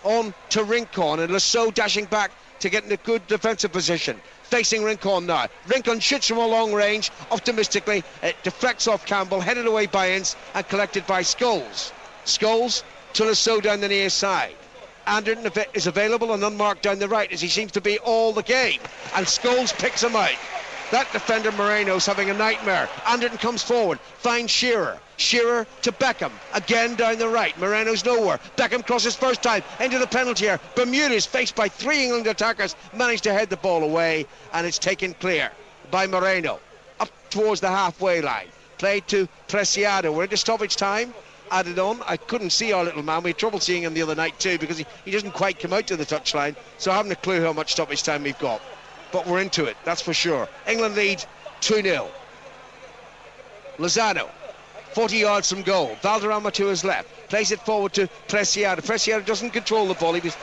Speaker 1: on to Rincon, and Lasso dashing back to get in a good defensive position. Facing Rincon now. Rincon shoots from a long range, optimistically. It deflects off Campbell, headed away by Ince and collected by Scholes. Scholes to Lasso down the near side. Anderton is available and unmarked down the right, as he seems to be all the game. And Scholes picks him out. That defender Moreno's having a nightmare. Anderton comes forward, finds Shearer. Shearer to Beckham, again down the right. Moreno's nowhere. Beckham crosses first time into the penalty area. Bermudez, faced by 3 England attackers, managed to head the ball away, and it's taken clear by Moreno. Up towards the halfway line. Played to Preciado. We're into stoppage time. Added on. I couldn't see our little man. We had trouble seeing him the other night too, because he doesn't quite come out to the touchline, so I haven't a clue how much stoppage time we've got. But we're into it, that's for sure. England lead 2-0. Lozano, 40 yards from goal. Valderrama to his left, plays it forward to Preciado. Preciado doesn't control the ball. He was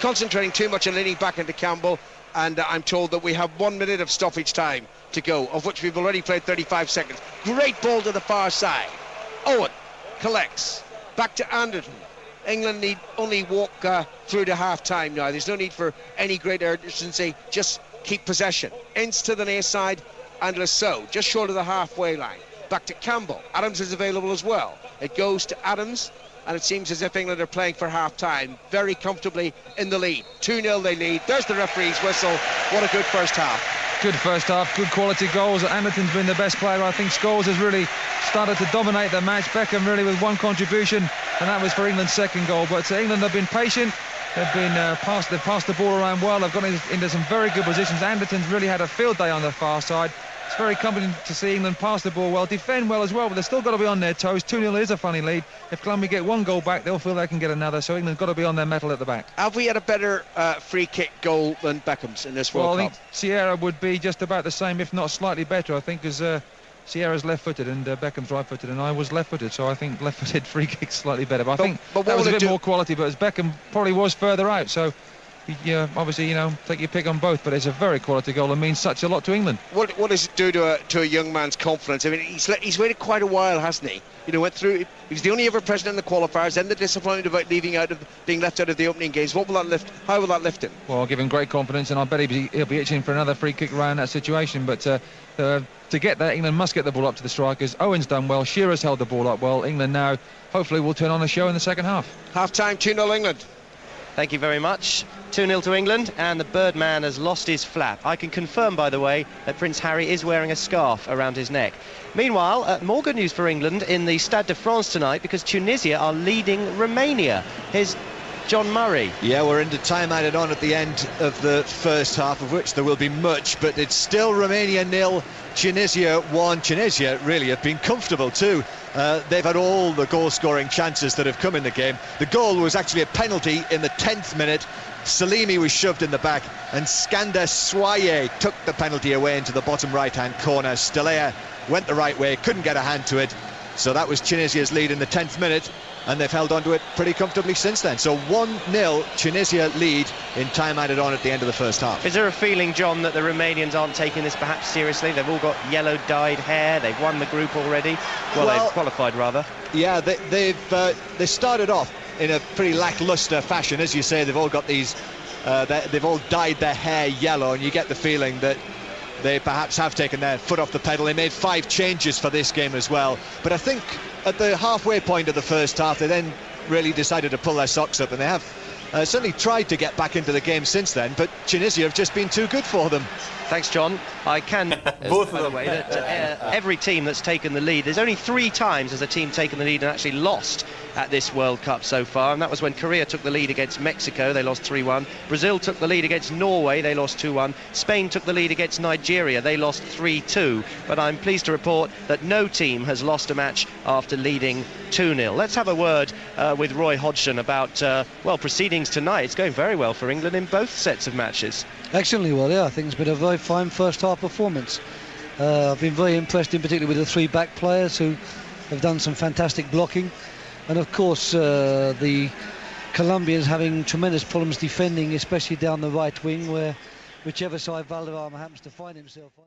Speaker 1: concentrating too much and leaning back into Campbell. And I'm told that we have 1 minute of stoppage time to go, of which we've already played 35 seconds. Great ball to the far side. Owen collects, back to Anderton. England need only walk through to half-time now. There's no need for any great urgency. Just keep possession. Ince to the near side, and Lasso just short of the halfway line. Back to Campbell. Adams is available as well. It goes to Adams, and it seems as if England are playing for half-time, very comfortably in the lead. 2-0 they lead. There's the referee's whistle. What a good first half.
Speaker 4: Good first half, good quality goals. Anderton's been the best player. I think Scholes has really started to dominate the match. Beckham really with one contribution, and that was for England's second goal. But England have been patient. They've passed the ball around well. They've got into some very good positions. Anderton's really had a field day on the far side. It's very comforting to see England pass the ball well, defend well as well, but they've still got to be on their toes. 2-0 is a funny lead. If Colombia get one goal back, they'll feel they can get another, so England's got to be on their mettle at the back.
Speaker 1: Have we had a better free kick goal than Beckham's in this World Cup?
Speaker 4: I think Sierra would be just about the same, if not slightly better, I think, because Sierra's left-footed and Beckham's right-footed, and I was left-footed, so I think left-footed free kick's slightly better. But I think that was a bit more quality, but as Beckham probably was further out, so obviously, take your pick on both, but it's a very quality goal and means such a lot to England.
Speaker 1: What does it do to a young man's confidence? I mean, he's waited quite a while, hasn't he? Went through. He was the only ever president in the qualifiers. Then the disappointment about being left out of the opening games. What will that lift? How will that lift him?
Speaker 4: Well, I'll give him great confidence, and I bet he'll be itching for another free kick around that situation. But to get that, England must get the ball up to the strikers. Owen's done well. Shearer's held the ball up well. England now, hopefully, will turn on a show in the second half.
Speaker 1: Half-time, 2-0 England.
Speaker 6: Thank you very much. 2-0 to England, and the Birdman has lost his flap. I can confirm, by the way, that Prince Harry is wearing a scarf around his neck. Meanwhile, more good news for England in the Stade de France tonight, because Tunisia are leading Romania. Here's John Murray.
Speaker 5: Yeah, we're into time added on at the end of the first half, of which there will be much, but it's still Romania 0, Tunisia 1. Tunisia really have been comfortable too. They've had all the goal-scoring chances that have come in the game. The goal was actually a penalty in the 10th minute. Salimi was shoved in the back, and Skander Swaye took the penalty away into the bottom right-hand corner. Stelea went the right way, couldn't get a hand to it. So that was Tunisia's lead in the 10th minute, and they've held on to it pretty comfortably since then. So 1-0 Tunisia lead in time added on at the end of the first half.
Speaker 6: Is there a feeling, John, that the Romanians aren't taking this perhaps seriously? They've all got yellow dyed hair, they've won the group already. Well, they've qualified rather.
Speaker 5: Yeah, they started off in a pretty lacklustre fashion. As you say, they've all got these they've all dyed their hair yellow, and you get the feeling that they perhaps have taken their foot off the pedal. They made 5 changes for this game as well, but I think at the halfway point of the first half they then really decided to pull their socks up, and they have certainly tried to get back into the game since then, but Tunisia have just been too good for them.
Speaker 6: Thanks, John. I can,
Speaker 7: Both
Speaker 6: by
Speaker 7: of
Speaker 6: the
Speaker 7: them.
Speaker 6: way, that every team that's taken the lead, there's only 3 times has a team taken the lead and actually lost at this World Cup so far, and that was when Korea took the lead against Mexico, they lost 3-1. Brazil took the lead against Norway, they lost 2-1. Spain took the lead against Nigeria, they lost 3-2. But I'm pleased to report that no team has lost a match after leading 2-0. Let's have a word with Roy Hodgson about, proceedings tonight. It's going very well for England in both sets of matches.
Speaker 8: Excellently well, yeah. I think it's been a very fine first half performance. I've been very impressed in particular with the 3 back players who have done some fantastic blocking, and of course the Colombians having tremendous problems defending, especially down the right wing, where whichever side Valderrama happens to find himself on.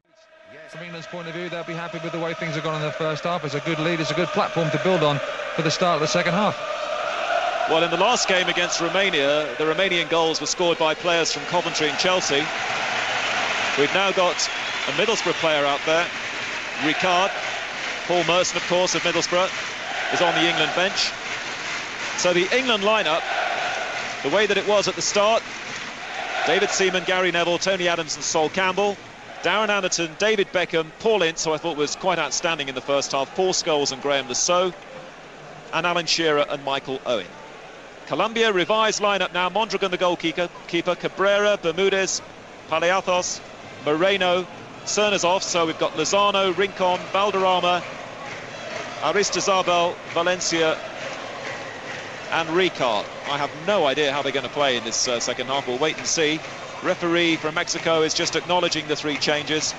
Speaker 4: From England's point of view, they'll be happy with the way things have gone in the first half. It's a good lead, it's a good platform to build on for the start of the second half.
Speaker 3: Well, in the last game against Romania, the Romanian goals were scored by players from Coventry and Chelsea. We've now got a Middlesbrough player out there, Ricard. Paul Merson, of course, of Middlesbrough, is on the England bench. So the England lineup, the way that it was at the start: David Seaman, Gary Neville, Tony Adams and Sol Campbell, Darren Anderton, David Beckham, Paul Ince, who I thought was quite outstanding in the first half, Paul Scholes and Graham Lasso, and Alan Shearer and Michael Owen. Colombia, revised lineup now: Mondragon the goalkeeper, Cabrera, Bermudez, Paleathos, Moreno, Cernazov. So we've got Lozano, Rincon, Valderrama, Aristizabal, Valencia and Ricard. I have no idea how they're going to play in this second half. We'll wait and see. Referee from Mexico is just acknowledging the 3 changes.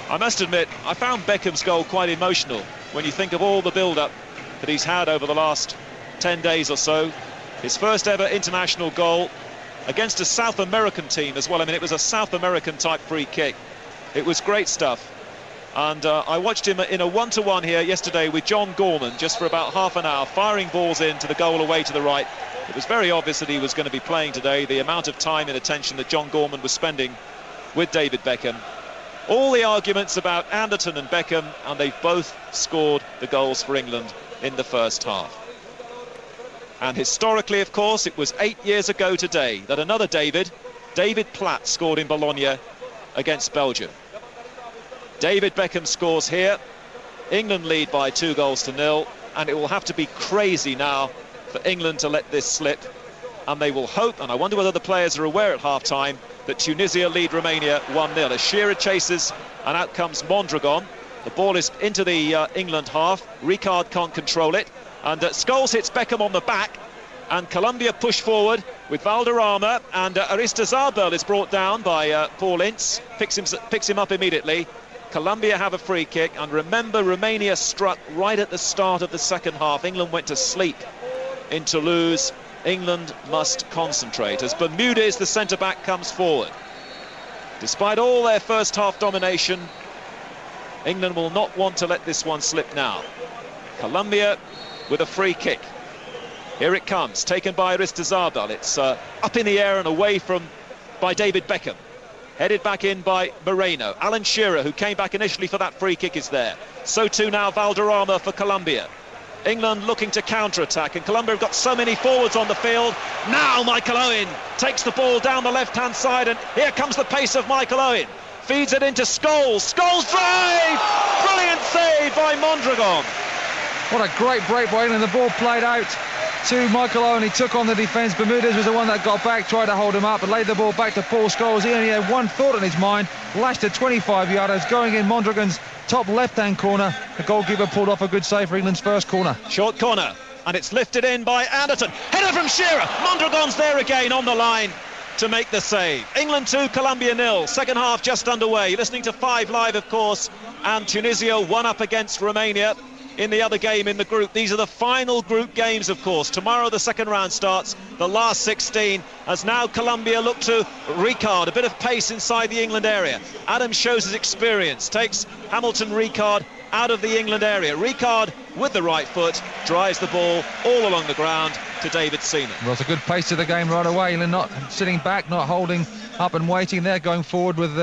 Speaker 3: I must admit, I found Beckham's goal quite emotional when you think of all the build-up that he's had over the last 10 days or so. His first ever international goal against a South American team as well. I mean, it was a South American type free kick. It was great stuff. And I watched him in a 1-to-1 here yesterday with John Gorman just for about half an hour, firing balls into the goal away to the right. It was very obvious that he was going to be playing today. The amount of time and attention that John Gorman was spending with David Beckham. All the arguments about Anderton and Beckham, and they've both scored the goals for England in the first half. And historically, of course, it was 8 years ago today that another David Platt, scored in Bologna against Belgium. David Beckham scores here. England lead by 2-0, and it will have to be crazy now for England to let this slip. And they will hope, and I wonder whether the players are aware at half-time, that Tunisia lead Romania 1-0. As Shearer chases, and out comes Mondragon. The ball is into the England half. Ricard can't control it. And Scholes hits Beckham on the back, and Colombia push forward with Valderrama, and Aristizabal is brought down by Paul Ince, picks him up immediately. Colombia have a free kick, and remember, Romania struck right at the start of the second half. England went to sleep in Toulouse England must concentrate as Bermudez, the centre-back, comes forward. Despite all their first half domination, England will not want to let this one slip now. Colombia with a free kick. Here it comes, taken by Aristizabal. It's up in the air and away by David Beckham. Headed back in by Moreno. Alan Shearer, who came back initially for that free kick, is there. So too now Valderrama for Colombia. England looking to counter-attack, and Colombia have got so many forwards on the field. Now Michael Owen takes the ball down the left-hand side, and here comes the pace of Michael Owen. Feeds it into Scholes. Scholes drive! Brilliant save by Mondragon.
Speaker 4: What a great break by England. The ball played out to Michael Owen. He took on the defence. Bermudez was the one that got back, tried to hold him up, but laid the ball back to Paul Scholes. He only had one thought in his mind, lashed a 25-yarder, going in Mondragon's top left-hand corner. The goalkeeper pulled off a good save for England's first corner.
Speaker 3: Short corner, and it's lifted in by Anderton. Header from Shearer. Mondragon's there again on the line to make the save. England 2, Colombia 0. Second half just underway. Listening to 5 Live, of course, and Tunisia 1 up against Romania in the other game in the group. These are the final group games, of course. Tomorrow the second round starts, the last 16, as now Colombia look to Ricard, a bit of pace inside the England area. Adams shows his experience, takes Hamilton Ricard out of the England area. Ricard with the right foot drives the ball all along the ground to David Seaman.
Speaker 4: Well, it's a good pace to the game right away. England not sitting back, not holding up and waiting. They're going forward with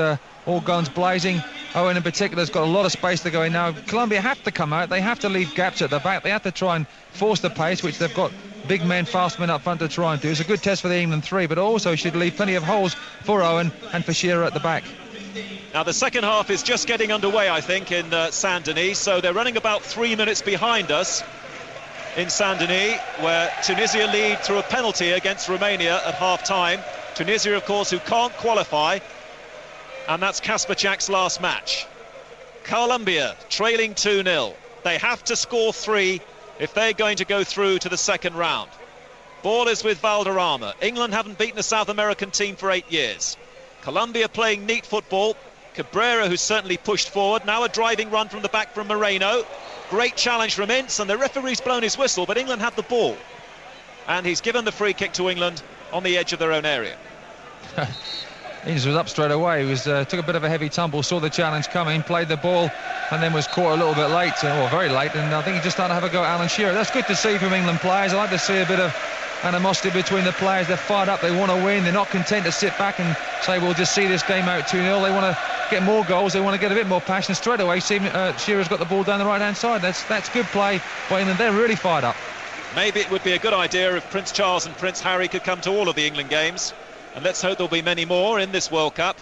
Speaker 4: all guns blazing. Owen in particular has got a lot of space to go in now. Colombia have to come out. They have to leave gaps at the back. They have to try and force the pace, which they've got big men, fast men up front to try and do. It's a good test for the England 3, but also should leave plenty of holes for Owen and for Shearer at the back.
Speaker 3: Now the second half is just getting underway, I think, in Saint-Denis, so they're running about 3 minutes behind us in Saint-Denis, where Tunisia lead through a penalty against Romania at half-time. Tunisia, of course, who can't qualify, and that's Kasperczak's last match. Colombia trailing 2-0. They have to score 3 if they're going to go through to the second round. Ball is with Valderrama. England haven't beaten a South American team for 8 years. Colombia playing neat football. Cabrera, who's certainly pushed forward. Now a driving run from the back from Moreno. Great challenge from Ince, and the referee's blown his whistle, but England had the ball. And he's given the free kick to England on the edge of their own area.
Speaker 4: Ince was up straight away. He took a bit of a heavy tumble, saw the challenge coming, played the ball, and then was caught a little bit late, or very late, and I think he just started to have a go at Alan Shearer. That's good to see from England players. I like to see a bit of animosity between the players. They're fired up, they want to win, they're not content to sit back and say we'll just see this game out 2-0. They want to get more goals, they want to get a bit more passion. Straight away, Shearer's got the ball down the right hand side. That's good play by England. They're really fired up.
Speaker 3: Maybe it would be a good idea if Prince Charles and Prince Harry could come to all of the England games, and let's hope there'll be many more in this World Cup.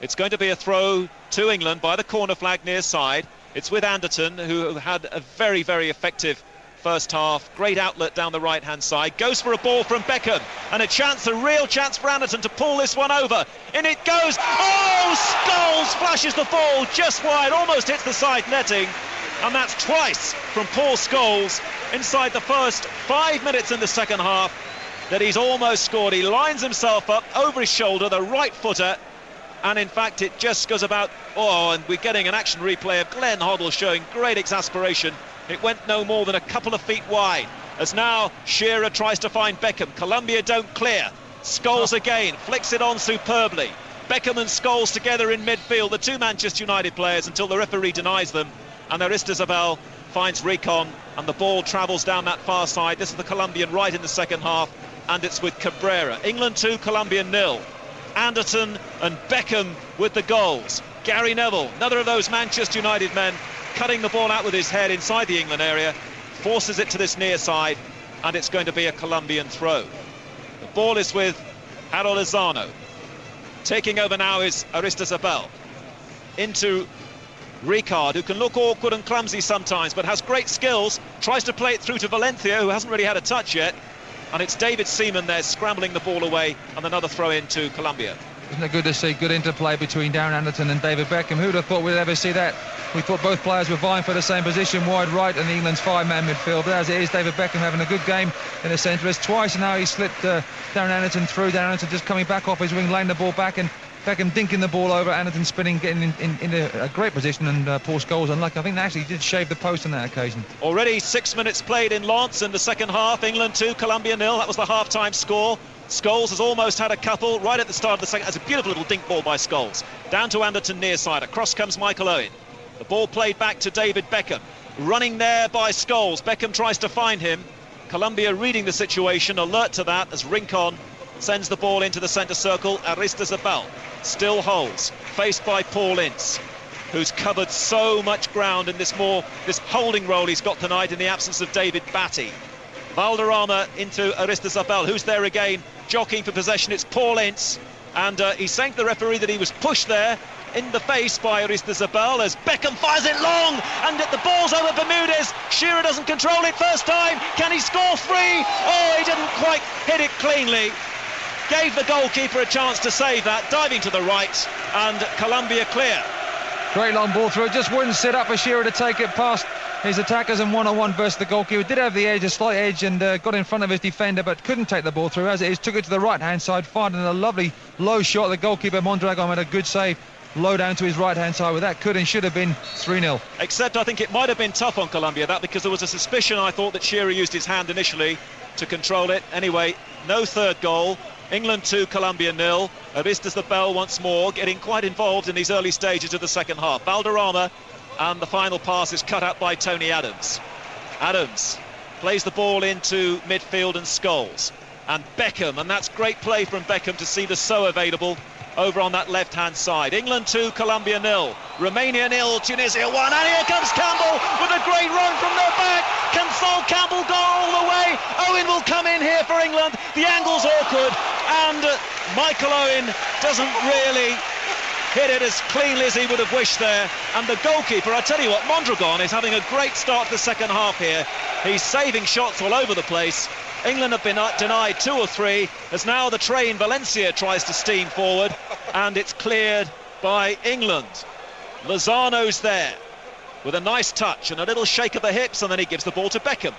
Speaker 3: It's going to be a throw to England by the corner flag near side. It's with Anderton, who had a very, very effective first half. Great outlet down the right hand side. Goes for a ball from Beckham, and a real chance for Anderton to pull this one over. In it goes. Oh, Scholes flashes the ball just wide, almost hits the side netting, and that's twice from Paul Scholes inside the first 5 minutes in the second half that he's almost scored. He lines himself up over his shoulder, the right footer, and in fact it just goes about, and we're getting an action replay of Glenn Hoddle showing great exasperation. It went no more than a couple of feet wide, as now Shearer tries to find Beckham. Colombia don't clear. Scholes again, flicks it on superbly. Beckham and Scholes together in midfield, the two Manchester United players, until the referee denies them, and Aristizabal finds Recon, and the ball travels down that far side. This is the Colombian right in the second half, and it's with Cabrera. England 2, Colombia 0. Anderton and Beckham with the goals. Gary Neville, another of those Manchester United men, cutting the ball out with his head inside the England area, forces it to this near side, and it's going to be a Colombian throw. The ball is with Harold Lozano. Taking over now is Aristizabal. Into Ricard, who can look awkward and clumsy sometimes, but has great skills. Tries to play it through to Valencia, who hasn't really had a touch yet. And it's David Seaman there scrambling the ball away, and another throw in to Colombia.
Speaker 4: Isn't it good to see good interplay between Darren Anderton and David Beckham? Who'd have thought we'd ever see that? We thought both players were vying for the same position, wide right, in England's 5-man midfield. But as it is, David Beckham having a good game in the centre. It's twice now he slipped Darren Anderton through. Darren Anderton just coming back off his wing, laying the ball back, and Beckham dinking the ball over, Anderton spinning, getting in a great position, and Paul Scholes unlucky. I think they actually did shave the post on that occasion.
Speaker 3: Already 6 minutes played in Lens in the second half. England 2, Colombia 0. That was the half-time score. Scholes has almost had a couple right at the start of the second. That's a beautiful little dink ball by Scholes. Down to Anderton near side. Across comes Michael Owen. The ball played back to David Beckham. Running there by Scholes. Beckham tries to find him. Colombia reading the situation, alert to that as Rincon sends the ball into the centre circle. Aristizabal still holds, faced by Paul Ince, who's covered so much ground in this holding role he's got tonight in the absence of David Batty. Valderrama into Aristizabal, who's there again, jockeying for possession. It's Paul Ince, and he thanked the referee that he was pushed there in the face by Aristizabal as Beckham fires it long, and the ball's over Bermudez. Shearer doesn't control it first time. Can he score three? Oh, he didn't quite hit it cleanly. Gave the goalkeeper a chance to save that, diving to the right, and Colombia clear.
Speaker 4: Great long ball through. It just wouldn't sit up for Shearer to take it past his attackers and one-on-one versus the goalkeeper. Did have the edge, a slight edge, and got in front of his defender, but couldn't take the ball through. As it is, took it to the right-hand side, fired in a lovely low shot. The goalkeeper, Mondragon, made a good save. Low down to his right-hand side, with that could and should have been 3-0.
Speaker 3: Except I think it might have been tough on Colombia, that, because there was a suspicion, I thought, that Shearer used his hand initially to control it. Anyway, no third goal. England 2, Colombia 0. Aristizabal once more getting quite involved in these early stages of the second half. Valderrama, and the final pass is cut out by Tony Adams. Adams plays the ball into midfield and Scholes. And Beckham, and that's great play from Beckham to see the so available over on that left-hand side. England 2, Colombia 0. Romania 0, Tunisia 1. And here comes Campbell with a great run from their back. Can Sol Campbell go all the way? Owen will come in here for England. The angle's awkward, and Michael Owen doesn't really hit it as cleanly as he would have wished there. And the goalkeeper, I tell you what, Mondragon is having a great start to the second half here. He's saving shots all over the place. England have been denied 2 or 3, as now the train Valencia tries to steam forward, and it's cleared by England. Lozano's there with a nice touch and a little shake of the hips, and then he gives the ball to Beckham.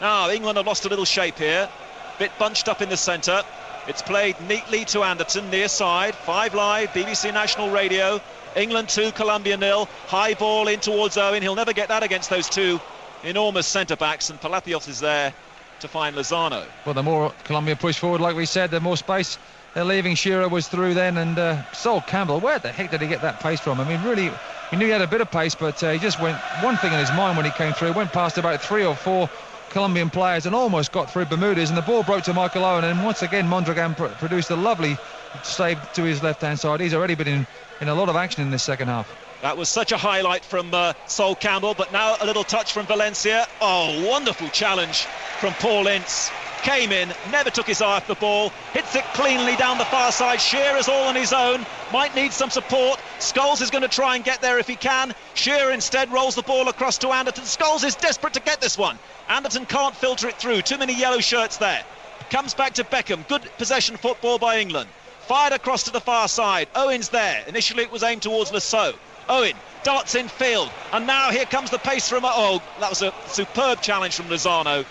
Speaker 3: Now England have lost a little shape here, bit bunched up in the centre. It's played neatly to Anderton near side. 5 Live, BBC National Radio. England 2, Colombia 0. High ball in towards Owen. He'll never get that against those two enormous centre backs, and Palacios is there to find Lozano.
Speaker 4: Well, the more Colombia push forward, like we said, the more space they're leaving. Shearer was through then, and Sol Campbell, where the heck did he get that pace from? I mean, really, we knew he had a bit of pace, but he just went one thing in his mind when he came through. Went past about 3 or 4 Colombian players and almost got through Bermudez, and the ball broke to Michael Owen, and once again Mondragon produced a lovely save to his left-hand side. He's already been in a lot of action in this second half.
Speaker 3: That was such a highlight from Sol Campbell, but now a little touch from Valencia. Oh, wonderful challenge from Paul Ince. Came in, never took his eye off the ball, hits it cleanly down the far side. Shearer's all on his own, might need some support. Scholes is going to try and get there if he can. Shearer instead rolls the ball across to Anderton. Scholes is desperate to get this one. Anderton can't filter it through, too many yellow shirts there. Comes back to Beckham, good possession football by England. Fired across to the far side, Owen's there. Initially it was aimed towards Lasso. Owen darts in field, and now here comes the pace from... Oh, that was a superb challenge from Lozano.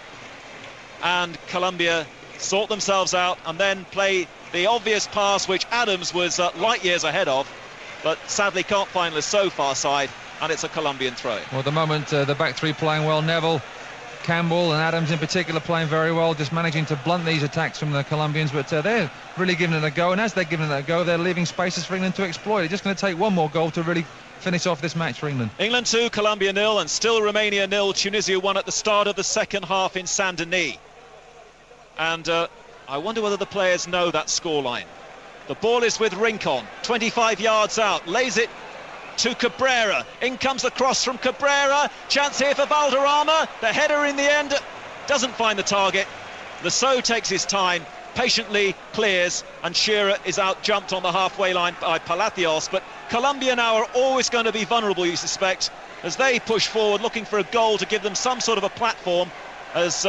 Speaker 3: And Colombia sort themselves out and then play the obvious pass, which Adams was light years ahead of, but sadly can't find Lasso far side, and it's a Colombian throw.
Speaker 4: Well, at the moment, the back three playing well. Neville, Campbell and Adams in particular playing very well, just managing to blunt these attacks from the Colombians, but they're really giving it a go, and as they're giving it a go, they're leaving spaces for England to exploit. It's just going to take one more goal to really finish off this match for England.
Speaker 3: England 2, Colombia 0, and still Romania 0, Tunisia 1 at the start of the second half in Saint-Denis. And I wonder whether the players know that scoreline. The ball is with Rincon, 25 yards out, lays it to Cabrera. In comes the cross from Cabrera. Chance here for Valderrama. The header in the end doesn't find the target. Lasso takes his time, patiently clears, and Shearer is out jumped on the halfway line by Palacios. But Colombia now are always going to be vulnerable, you suspect, as they push forward looking for a goal to give them some sort of a platform. As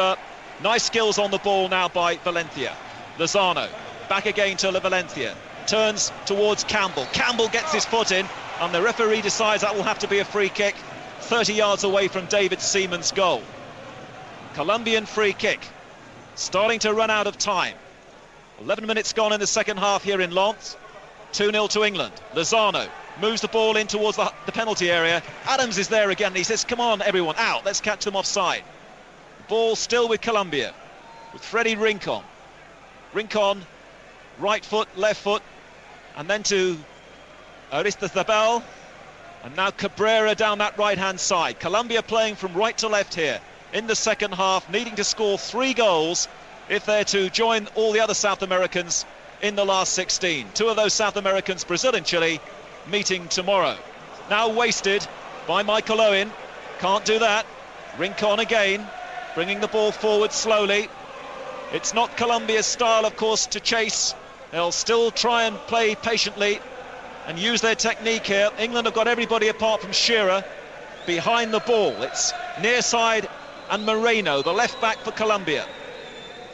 Speaker 3: nice skills on the ball now by Valencia. Lozano back again to Valencia, turns towards Campbell. Campbell gets his foot in, and the referee decides that will have to be a free kick 30 yards away from David Seaman's goal. Colombian free kick, starting to run out of time. 11 minutes gone in the second half here in Lens. 2-0 to England. Lozano moves the ball in towards the penalty area. Adams is there again. He says, come on, everyone, out. Let's catch them offside. Ball still with Colombia, with Freddie Rincon. Rincon, right foot, left foot, and then to Aristizabal. And now Cabrera down that right-hand side. Colombia playing from right to left here in the second half, needing to score 3 goals if they're to join all the other South Americans in the last 16. 2 of those South Americans, Brazil and Chile, meeting tomorrow. Now wasted by Michael Owen. Can't do that. Rincon again, bringing the ball forward slowly. It's not Colombia's style, of course, to chase. They'll still try and play patiently and use their technique here. England have got everybody apart from Shearer behind the ball. It's near side and Moreno, the left back for Colombia.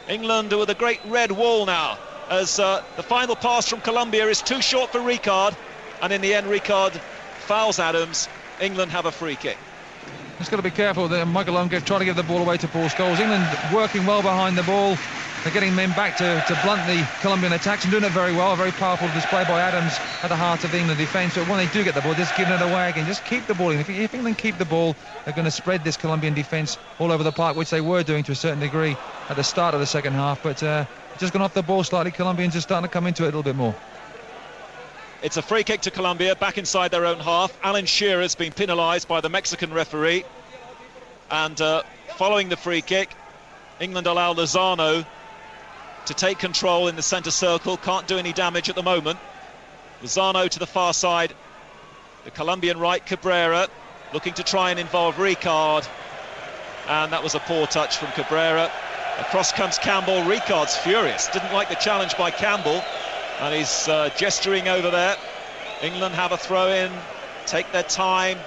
Speaker 3: England with a great red wall now, as the final pass from Colombia is too short for Ricard, and in the end Ricard fouls Adams. England have a free kick.
Speaker 4: Just got to be careful that Michael Owen trying to give the ball away to Paul Scholes. England working well behind the ball. They're getting men back to blunt the Colombian attacks and doing it very well. A very powerful display by Adams at the heart of the England defence. But when they do get the ball, just giving it away again. Just keep the ball in. If England keep the ball, they're going to spread this Colombian defence all over the park, which they were doing to a certain degree at the start of the second half. But just gone off the ball slightly. Colombians are starting to come into it a little bit more.
Speaker 3: It's a free kick to Colombia, back inside their own half. Alan Shearer has been penalised by the Mexican referee. And following the free kick, England allow Lozano to take control in the centre circle. Can't do any damage at the moment. Lozano to the far side. The Colombian right, Cabrera, looking to try and involve Ricard. And that was a poor touch from Cabrera. Across comes Campbell. Ricard's furious. Didn't like the challenge by Campbell. And he's gesturing over there. England have a throw in. Take their time.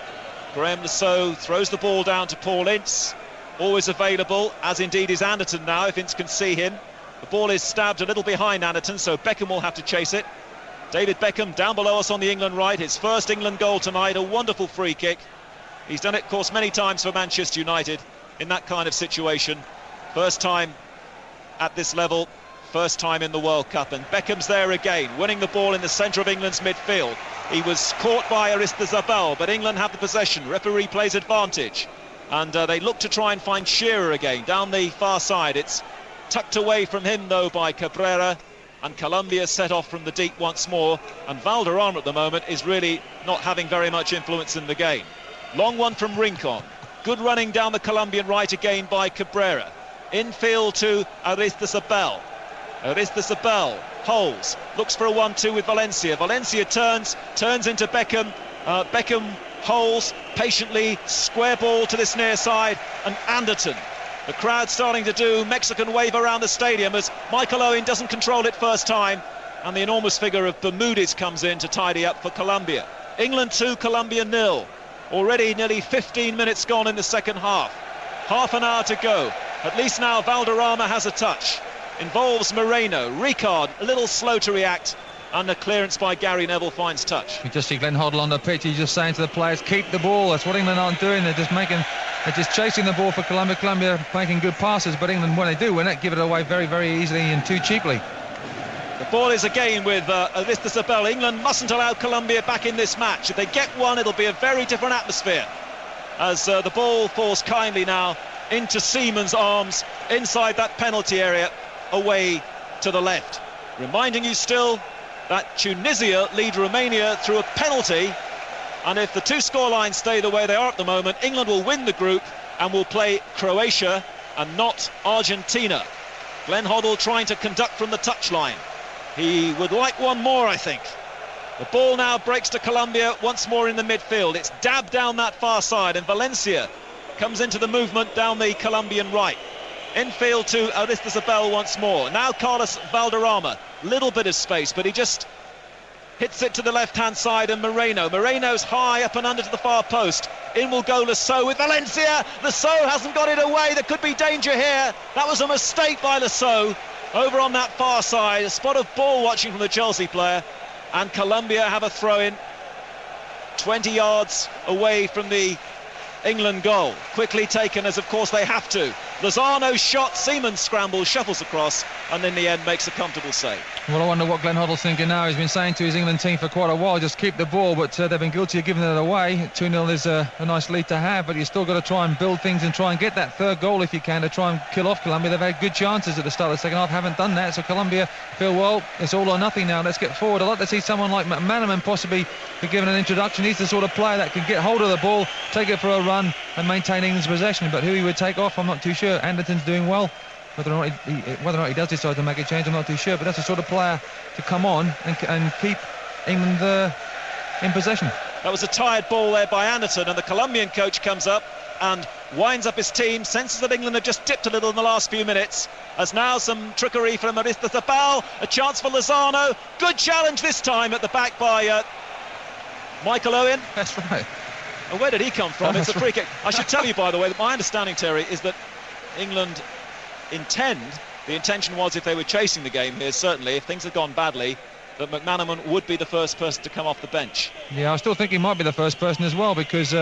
Speaker 3: Graham Lasso throws the ball down to Paul Ince. Always available, as indeed is Anderton now, if Ince can see him. The ball is stabbed a little behind Anderton, so Beckham will have to chase it. David Beckham down below us on the England right. His first England goal tonight, a wonderful free kick. He's done it, of course, many times for Manchester United in that kind of situation. First time at this level, first time in the World Cup. And Beckham's there again, winning the ball in the centre of England's midfield. He was caught by Aristizabal, but England have the possession. Referee plays advantage. And they look to try and find Shearer again down the far side. It's tucked away from him, though, by Cabrera, and Colombia set off from the deep once more, and Valderrama at the moment is really not having very much influence in the game. Long one from Rincon. Good running down the Colombian right again by Cabrera. Infield to Aristizabal. Aristizabal holds, looks for a 1-2 with Valencia. Valencia turns into Beckham. Beckham holds patiently, square ball to this near side, and Anderton. The crowd starting to do Mexican wave around the stadium as Michael Owen doesn't control it first time, and the enormous figure of Bermudez comes in to tidy up for Colombia. England 2, Colombia 0. Already nearly 15 minutes gone in the second half. Half an hour to go. At least now Valderrama has a touch. Involves Moreno. Ricard a little slow to react, and the clearance by Gary Neville finds touch.
Speaker 4: You just see Glenn Hoddle on the pitch. He's just saying to the players, keep the ball. That's what England aren't doing. They're just chasing the ball for Colombia. Colombia making good passes, but England, when they do win it, give it away very, very easily and too cheaply.
Speaker 3: The ball is again with Aristizabal. England mustn't allow Colombia back in this match. If they get one, it'll be a very different atmosphere. As the ball falls kindly now into Seaman's arms inside that penalty area, away to the left. Reminding you still that Tunisia lead Romania through a penalty, and if the two scorelines stay the way they are at the moment, England will win the group and will play Croatia and not Argentina. Glenn Hoddle trying to conduct from the touchline. He would like one more, I think. The ball now breaks to Colombia once more in the midfield. It's dabbed down that far side, and Valencia comes into the movement down the Colombian right. Infield to Aristizabal once more. Now Carlos Valderrama, little bit of space, but he just hits it to the left-hand side, and Moreno's high up and under to the far post. In will go Lasso with Valencia. Lasso hasn't got it away. There could be danger here. That was a mistake by Lasso over on that far side. A spot of ball watching from the Chelsea player, and Colombia have a throw-in 20 yards away from the England goal. Quickly taken, as of course they have to, Lozano's shot, Seaman scrambles, shuffles across, and in the end makes a comfortable save.
Speaker 4: Well, I wonder what Glenn Hoddle's thinking now. He's been saying to his England team for quite a while, just keep the ball, but they've been guilty of giving it away. 2-0 is a nice lead to have, but you've still got to try and build things and try and get that third goal if you can, to try and kill off Colombia. They've had good chances at the start of the second half, haven't done that, so Colombia feel, well, it's all or nothing now, let's get forward. I'd like to see someone like McManaman possibly be given an introduction. He's the sort of player that can get hold of the ball, take it for a run and maintain England's possession, but who he would take off, I'm not too sure. Anderton's doing well. Whether or not he does decide to make a change, I'm not too sure, but that's the sort of player to come on and keep England in possession.
Speaker 3: That was a tired ball there by Anderton, and the Colombian coach comes up and winds up his team, senses that England have just dipped a little in the last few minutes, as now some trickery from Marista Zabal, a chance for Lozano, good challenge this time at the back by Michael Owen.
Speaker 4: That's right.
Speaker 3: And where did he come from? It's a free kick. I should tell you, by the way, that my understanding, Terry, is that England the intention was, if they were chasing the game here, certainly, if things had gone badly, that McManaman would be the first person to come off the bench.
Speaker 4: Yeah, I still think he might be the first person as well, because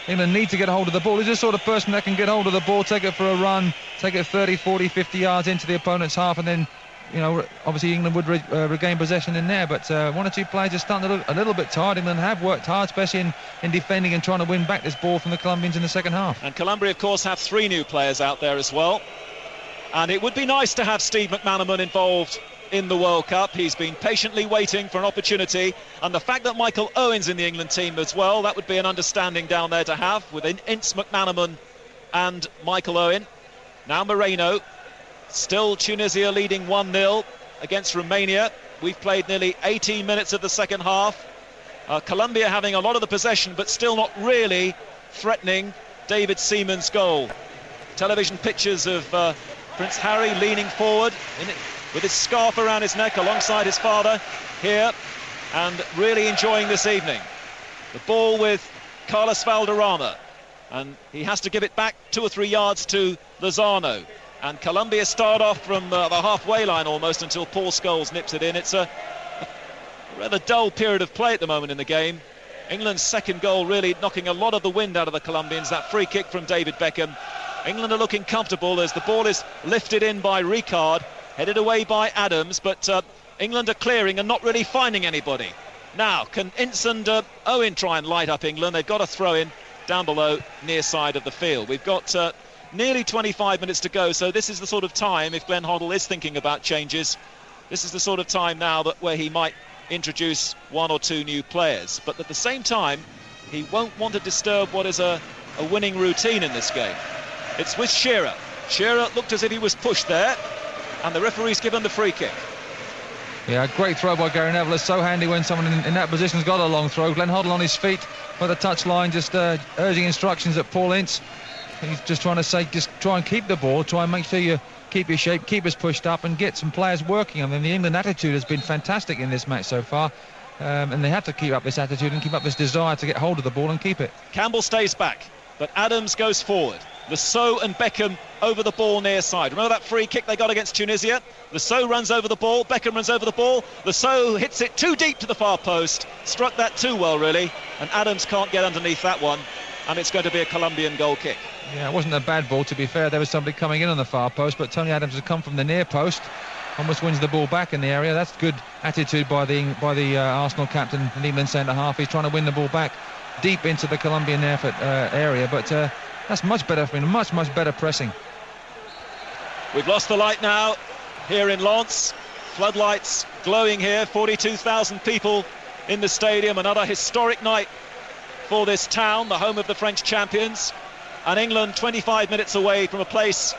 Speaker 4: England need to get hold of the ball. He's the sort of person that can get hold of the ball, take it for a run, take it 30, 40, 50 yards into the opponent's half, and then, you know, obviously England would regain possession in there, but one or two players are starting a little bit tired. England have worked hard, especially in defending and trying to win back this ball from the Colombians in the second half.
Speaker 3: And Colombia, of course, have 3 new players out there as well. And it would be nice to have Steve McManaman involved in the World Cup. He's been patiently waiting for an opportunity, and the fact that Michael Owen's in the England team as well, that would be an understanding down there to have, with Ince McManaman and Michael Owen. Now Moreno, still Tunisia leading 1-0 against Romania. We've played nearly 18 minutes of the second half. Colombia having a lot of the possession, but still not really threatening David Seaman's goal. Television pictures of Prince Harry leaning forward with his scarf around his neck alongside his father here, and really enjoying this evening. The ball with Carlos Valderrama, and he has to give it back 2 or 3 yards to Lozano, and Colombia start off from the halfway line almost until Paul Scholes nips it in. It's a rather dull period of play at the moment in the game. England's second goal really knocking a lot of the wind out of the Colombians, that free kick from David Beckham. England are looking comfortable as the ball is lifted in by Ricard, headed away by Adams, but England are clearing and not really finding anybody. Now, can Ince and Owen try and light up England? They've got a throw-in down below, near side of the field. We've got nearly 25 minutes to go, so this is the sort of time, if Glenn Hoddle is thinking about changes, this is the sort of time now where he might introduce 1 or 2 new players. But at the same time, he won't want to disturb what is a winning routine in this game. It's with Shearer. Shearer looked as if he was pushed there, and the referee's given the free kick.
Speaker 4: Yeah, great throw by Gary Neville. It's so handy when someone in that position's got a long throw. Glenn Hoddle on his feet by the touchline, just urging instructions at Paul Ince. He's just trying to say, just try and keep the ball, try and make sure you keep your shape, keep us pushed up, and get some players working. I mean, the England attitude has been fantastic in this match so far, and they have to keep up this attitude and keep up this desire to get hold of the ball and keep it.
Speaker 3: Campbell stays back, but Adams goes forward. Lasseau and Beckham over the ball near side. Remember that free kick they got against Tunisia? Lasseau runs over the ball, Beckham runs over the ball, Lasseau hits it too deep to the far post, struck that too well really, and Adams can't get underneath that one, and it's going to be a Colombian goal kick.
Speaker 4: Yeah, it wasn't a bad ball, to be fair. There was somebody coming in on the far post, but Tony Adams has come from the near post, almost wins the ball back in the area. That's good attitude by the Arsenal captain and England centre-half. He's trying to win the ball back deep into the Colombian area, but that's much better for him, much better pressing.
Speaker 3: We've lost the light now here in Lens. Floodlights glowing here, 42,000 people in the stadium. Another historic night for this town, the home of the French champions. And England 25 minutes away from a place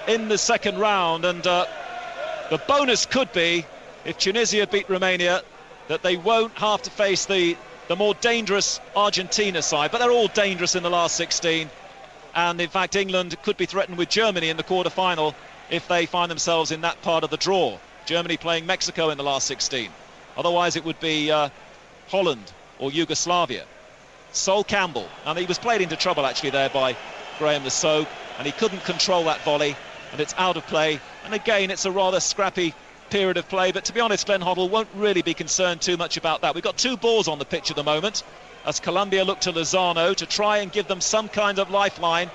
Speaker 3: in the second round. And the bonus could be, if Tunisia beat Romania, that they won't have to face the more dangerous Argentina side. But they're all dangerous in the last 16. And in fact, England could be threatened with Germany in the quarter-final if they find themselves in that part of the draw. Germany playing Mexico in the last 16. Otherwise, it would be Holland or Yugoslavia. Sol Campbell, and he was played into trouble actually there by Graham Lasseau, and he couldn't control that volley, and it's out of play. And again, it's a rather scrappy period of play, but to be honest, Glenn Hoddle won't really be concerned too much about that. We've got 2 balls on the pitch at the moment, as Colombia look to Lozano to try and give them some kind of lifeline.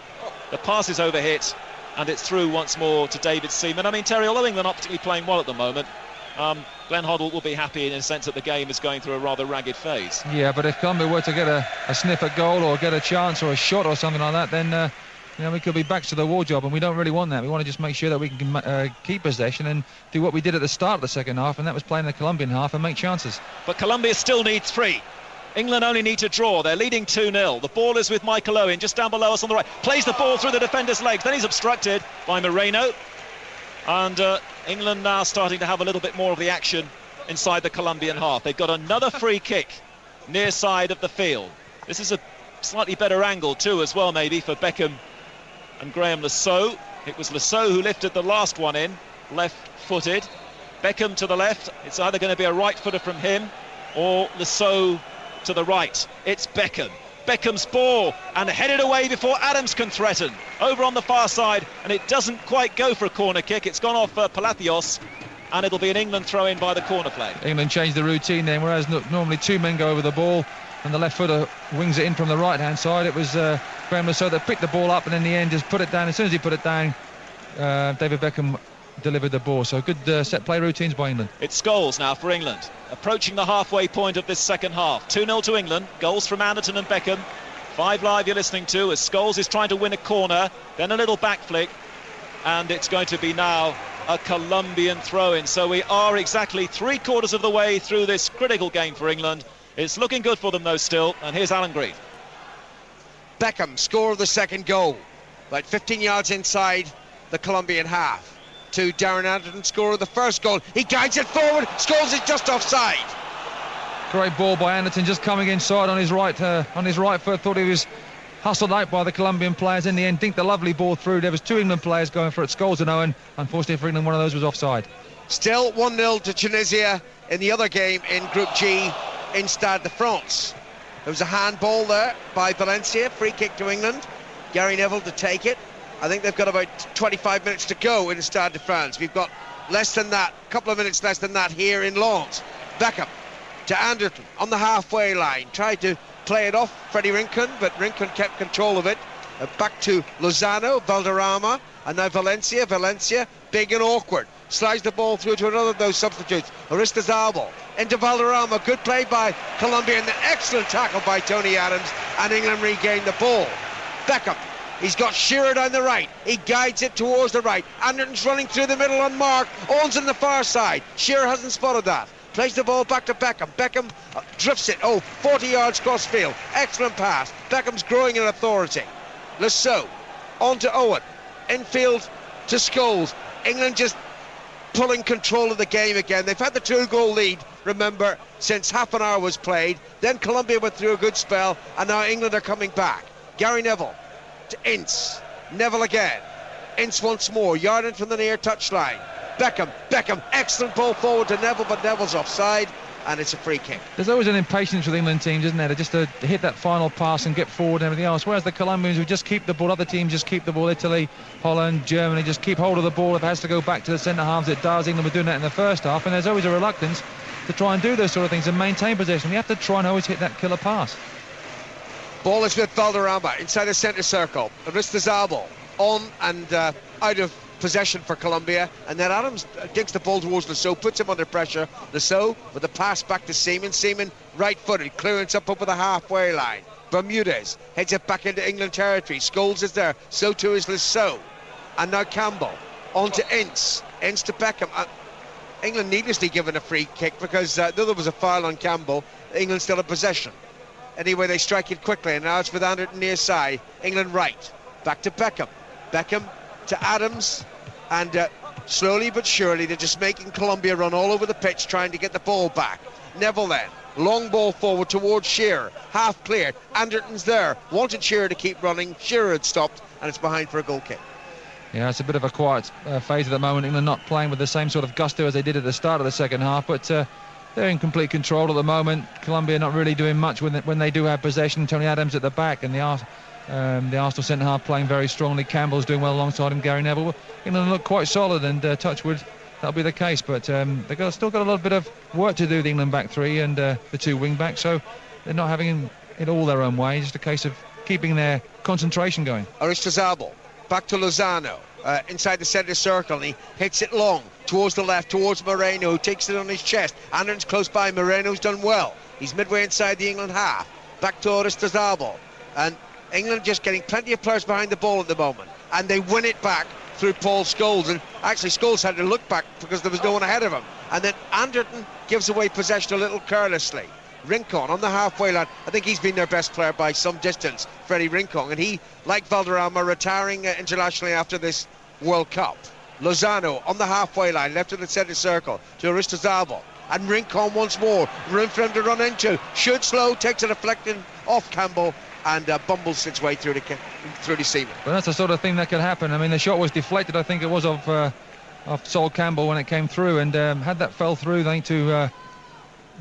Speaker 3: The pass is overhit, and it's through once more to David Seaman. I mean, Terry, although England aren't particularly playing well at the moment, Glenn Hoddle will be happy in a sense that the game is going through a rather ragged phase.
Speaker 4: Yeah, but if Colombia were to get a sniff at goal or get a chance or a shot or something like that, then we could be back to the war job, and we don't really want that. We want to just make sure that we can keep possession and do what we did at the start of the second half, and that was playing the Colombian half and make chances.
Speaker 3: But Colombia still needs 3. England only need to draw. They're leading 2-0. The ball is with Michael Owen just down below us on the right. Plays the ball through the defender's legs. Then he's obstructed by Moreno. And England now starting to have a little bit more of the action inside the Colombian half. They've got another free kick near side of the field. This is a slightly better angle too as well, maybe, for Beckham and Graham Lasso. It was Lasso who lifted the last one in, left-footed. Beckham to the left. It's either going to be a right footer from him or Lasso to the right. It's Beckham. Beckham's ball, and headed away before Adams can threaten. Over on the far side, and it doesn't quite go for a corner kick. It's gone off Palacios, and it'll be an England throw-in by the corner play.
Speaker 4: England changed the routine then, whereas normally 2 men go over the ball and the left footer wings it in from the right-hand side. It was Graham Lasso that picked the ball up and in the end just put it down. As soon as he put it down, David Beckham delivered the ball. So good set play routines by England.
Speaker 3: It's Scholes now for England, approaching the halfway point of this second half. 2-0 to England. Goals from Anderton and Beckham. 5 Live you're listening to as Scholes is trying to win a corner, then a little back flick, and it's going to be now a Colombian throw-in. So we are exactly 3/4 of the way through this critical game for England. It's looking good for them though still, and here's Alan Grieve.
Speaker 1: Beckham, score of the second goal, about 15 yards inside the Colombian half. To Darren Anderton, score of the first goal. He guides it forward. Scholes is just offside.
Speaker 4: Great ball by Anderton, just coming inside on his right foot. Thought he was hustled out by the Colombian players. In the end, dinked the lovely ball through. There was 2 England players going for it. Scholes and Owen. Unfortunately for England, one of those was offside.
Speaker 1: Still 1-0 to Tunisia in the other game in Group G in Stade de France. There was a handball there by Valencia. Free kick to England. Gary Neville to take it. I think they've got about 25 minutes to go in the Stade de France. We've got less than that, a couple of minutes less than that here in Lens. Beckham to Anderton on the halfway line. Tried to play it off Freddie Rincon, but Rincon kept control of it. Back to Lozano, Valderrama, and now Valencia. Valencia, big and awkward. Slides the ball through to another of those substitutes. Aristizabal into Valderrama. Good play by Colombia, and an excellent tackle by Tony Adams, and England regained the ball. Beckham. He's got Shearer down the right. He guides it towards the right. Anderton's running through the middle on Mark. Owens on the far side. Shearer hasn't spotted that. Plays the ball back to Beckham. Beckham drifts it. 40 yards cross field. Excellent pass. Beckham's growing in authority. Lasso on to Owen. Infield to Scholes. England just pulling control of the game again. They've had the 2-goal lead, remember, since half an hour was played. Then Colombia went through a good spell, and now England are coming back. Gary Neville to Ince. Neville again. Ince once more, yard in from the near touchline. Beckham, excellent ball forward to Neville, but Neville's offside, and it's a free kick.
Speaker 4: There's always an impatience with England teams, isn't there? Just to hit that final pass and get forward and everything else, whereas the Colombians will just keep the ball. Other teams just keep the ball. Italy, Holland, Germany just keep hold of the ball. If it has to go back to the centre halves, it does. England were doing that in the first half, and there's always a reluctance to try and do those sort of things and maintain possession. We have to try and always hit that killer pass.
Speaker 1: Ball is with Valderrama inside the centre circle. Aristizabal on and out of possession for Colombia, and then Adams digs the ball towards Lasso, puts him under pressure. Lasso with a pass back to Seaman. Seaman right-footed, clearance up over the halfway line. Bermudez heads it back into England territory. Scholes is there, so too is Lasso. And now Campbell on to Ince. Ince to Beckham. England needlessly given a free kick because though there was a foul on Campbell, England still in possession. Anyway, they strike it quickly, and now it's with Anderton near side. England right. Back to Beckham. Beckham to Adams, and slowly but surely they're just making Colombia run all over the pitch trying to get the ball back. Neville then, long ball forward towards Shearer, half cleared. Anderton's there, wanted Shearer to keep running. Shearer had stopped, and it's behind for a goal kick.
Speaker 4: Yeah, it's a bit of a quiet phase at the moment. England not playing with the same sort of gusto as they did at the start of the second half, but they're in complete control at the moment. Colombia not really doing much when they do have possession. Tony Adams at the back, and the Arsenal centre half playing very strongly. Campbell's doing well alongside him. Gary Neville. England look quite solid, and touchwood, that'll be the case. But they've still got a little bit of work to do, the England back three and the 2 wing backs. So they're not having it all their own way. It's just a case of keeping their concentration going.
Speaker 1: Aristizabal back to Lozano. inside the centre circle, and he hits it long towards the left, towards Moreno, who takes it on his chest. Anderton's close by. Moreno's done well. He's midway inside the England half. Back to Oristizabal, and England just getting plenty of players behind the ball at the moment, and they win it back through Paul Scholes. And actually Scholes had to look back because there was no one ahead of him, and then Anderton gives away possession a little carelessly. Rincon on the halfway line. I think he's been their best player by some distance, Freddie Rincon, and he, like Valderrama, retiring internationally after this World Cup. Lozano on the halfway line, left of the centre circle to Oristizabal, and Rincon once more, room for him to run into. Shoots low, takes a deflecting off Campbell, and bumbles its way through the seaman.
Speaker 4: Well, that's the sort of thing that could happen. I mean, the shot was deflected, I think it was, of Sol Campbell when it came through, and had that fell through, I think, to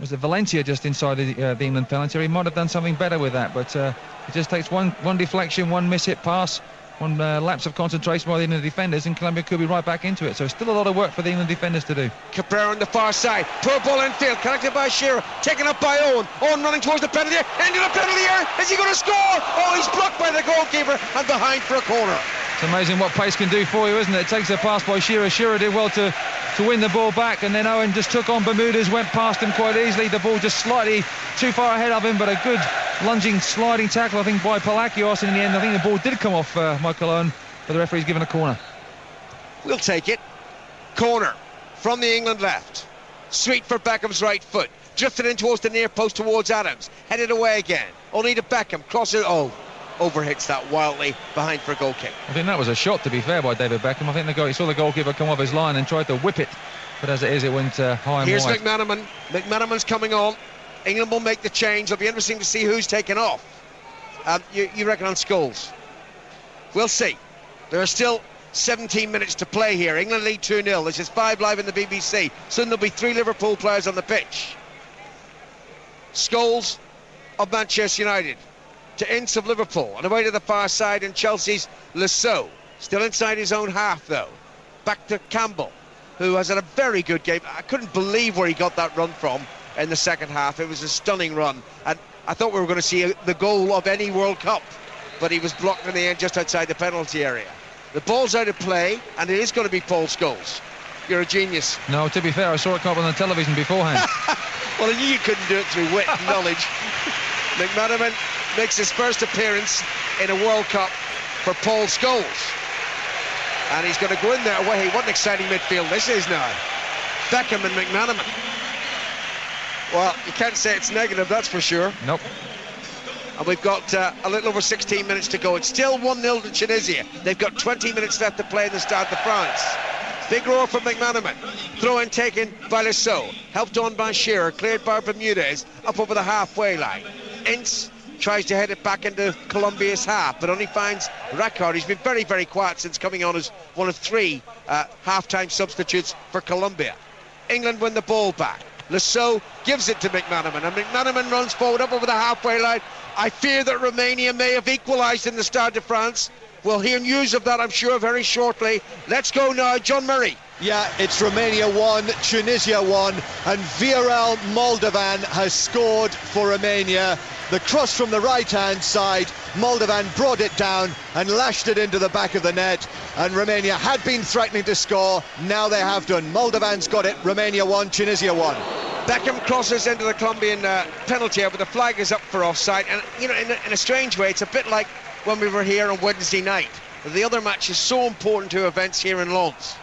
Speaker 4: was it Valencia just inside the England penalty? He might have done something better with that, but it just takes one deflection, one miss-hit pass, one lapse of concentration by the England defenders, and Colombia could be right back into it. So still a lot of work for the England defenders to do.
Speaker 1: Cabrera on the far side, poor ball infield, collected by Shearer, taken up by Owen. Owen running towards the penalty area, into the penalty area. Is he going to score? Oh, he's blocked by the goalkeeper and behind for a corner.
Speaker 4: It's amazing what pace can do for you, isn't it? It takes a pass by Shearer. Shearer did well to win the ball back, and then Owen just took on Bermudez, went past him quite easily. The ball just slightly too far ahead of him, but a good lunging, sliding tackle, I think, by Palacios. And in the end, I think the ball did come off Michael Owen, but the referee's given a corner.
Speaker 1: We'll take it. Corner from the England left. Sweet for Beckham's right foot. Drifted in towards the near post towards Adams. Headed away again. Only to Beckham. Crosses. Oh, overhits that wildly behind for a goal kick.
Speaker 4: I think that was a shot, to be fair, by David Beckham. I think he saw the goalkeeper come off his line and tried to whip it, but as it is, it went high and
Speaker 1: Here's
Speaker 4: wide.
Speaker 1: McManaman. McManaman's coming on. England will make the change. It'll be interesting to see who's taken off. You reckon on Scholes? We'll see. There are still 17 minutes to play here. England lead 2-0. This is 5 Live in the BBC. Soon there'll be 3 Liverpool players on the pitch. Scholes of Manchester United to Ince of Liverpool, and away to the far side, and Chelsea's Lasso. Still inside his own half, though. Back to Campbell, who has had a very good game. I couldn't believe where he got that run from in the second half. It was a stunning run, and I thought we were going to see the goal of any World Cup, but he was blocked in the end just outside the penalty area. The ball's out of play, and it is going to be Paul Scholes. You're a genius.
Speaker 4: No, to be fair, I saw it come up on the television beforehand.
Speaker 1: Well, I knew you couldn't do it through wit and knowledge. McManaman makes his first appearance in a World Cup for Paul Scholes, and he's going to go in there away. What an exciting midfield this is now. Beckham and McManaman. Well, you can't say it's negative, that's for sure.
Speaker 4: Nope.
Speaker 1: And we've got a little over 16 minutes to go. It's still 1-0 to Tunisia. They've got 20 minutes left to play in the Stade de France. Big roar from McManaman. Throw in taken by Lasso. Helped on by Shearer. Cleared by Bermudez. Up over the halfway line. Ince tries to head it back into Colombia's half, but only finds Rackard. He's been very, very quiet since coming on as one of 3 half-time substitutes for Colombia. England win the ball back. Lasso gives it to McManaman, and McManaman runs forward up over the halfway line. I fear that Romania may have equalised in the Stade de France. We'll hear news of that, I'm sure, very shortly. Let's go now, John Murray.
Speaker 5: Yeah, it's Romania 1, Tunisia 1, and Viorel Moldovan has scored for Romania. The cross from the right-hand side, Moldovan brought it down and lashed it into the back of the net, and Romania had been threatening to score. Now they have done. Moldovan's got it. Romania 1, Tunisia 1.
Speaker 1: Beckham crosses into the Colombian penalty area, but the flag is up for offside. And, you know, in a strange way, it's a bit like when we were here on Wednesday night. The other match is so important to events here in Lens.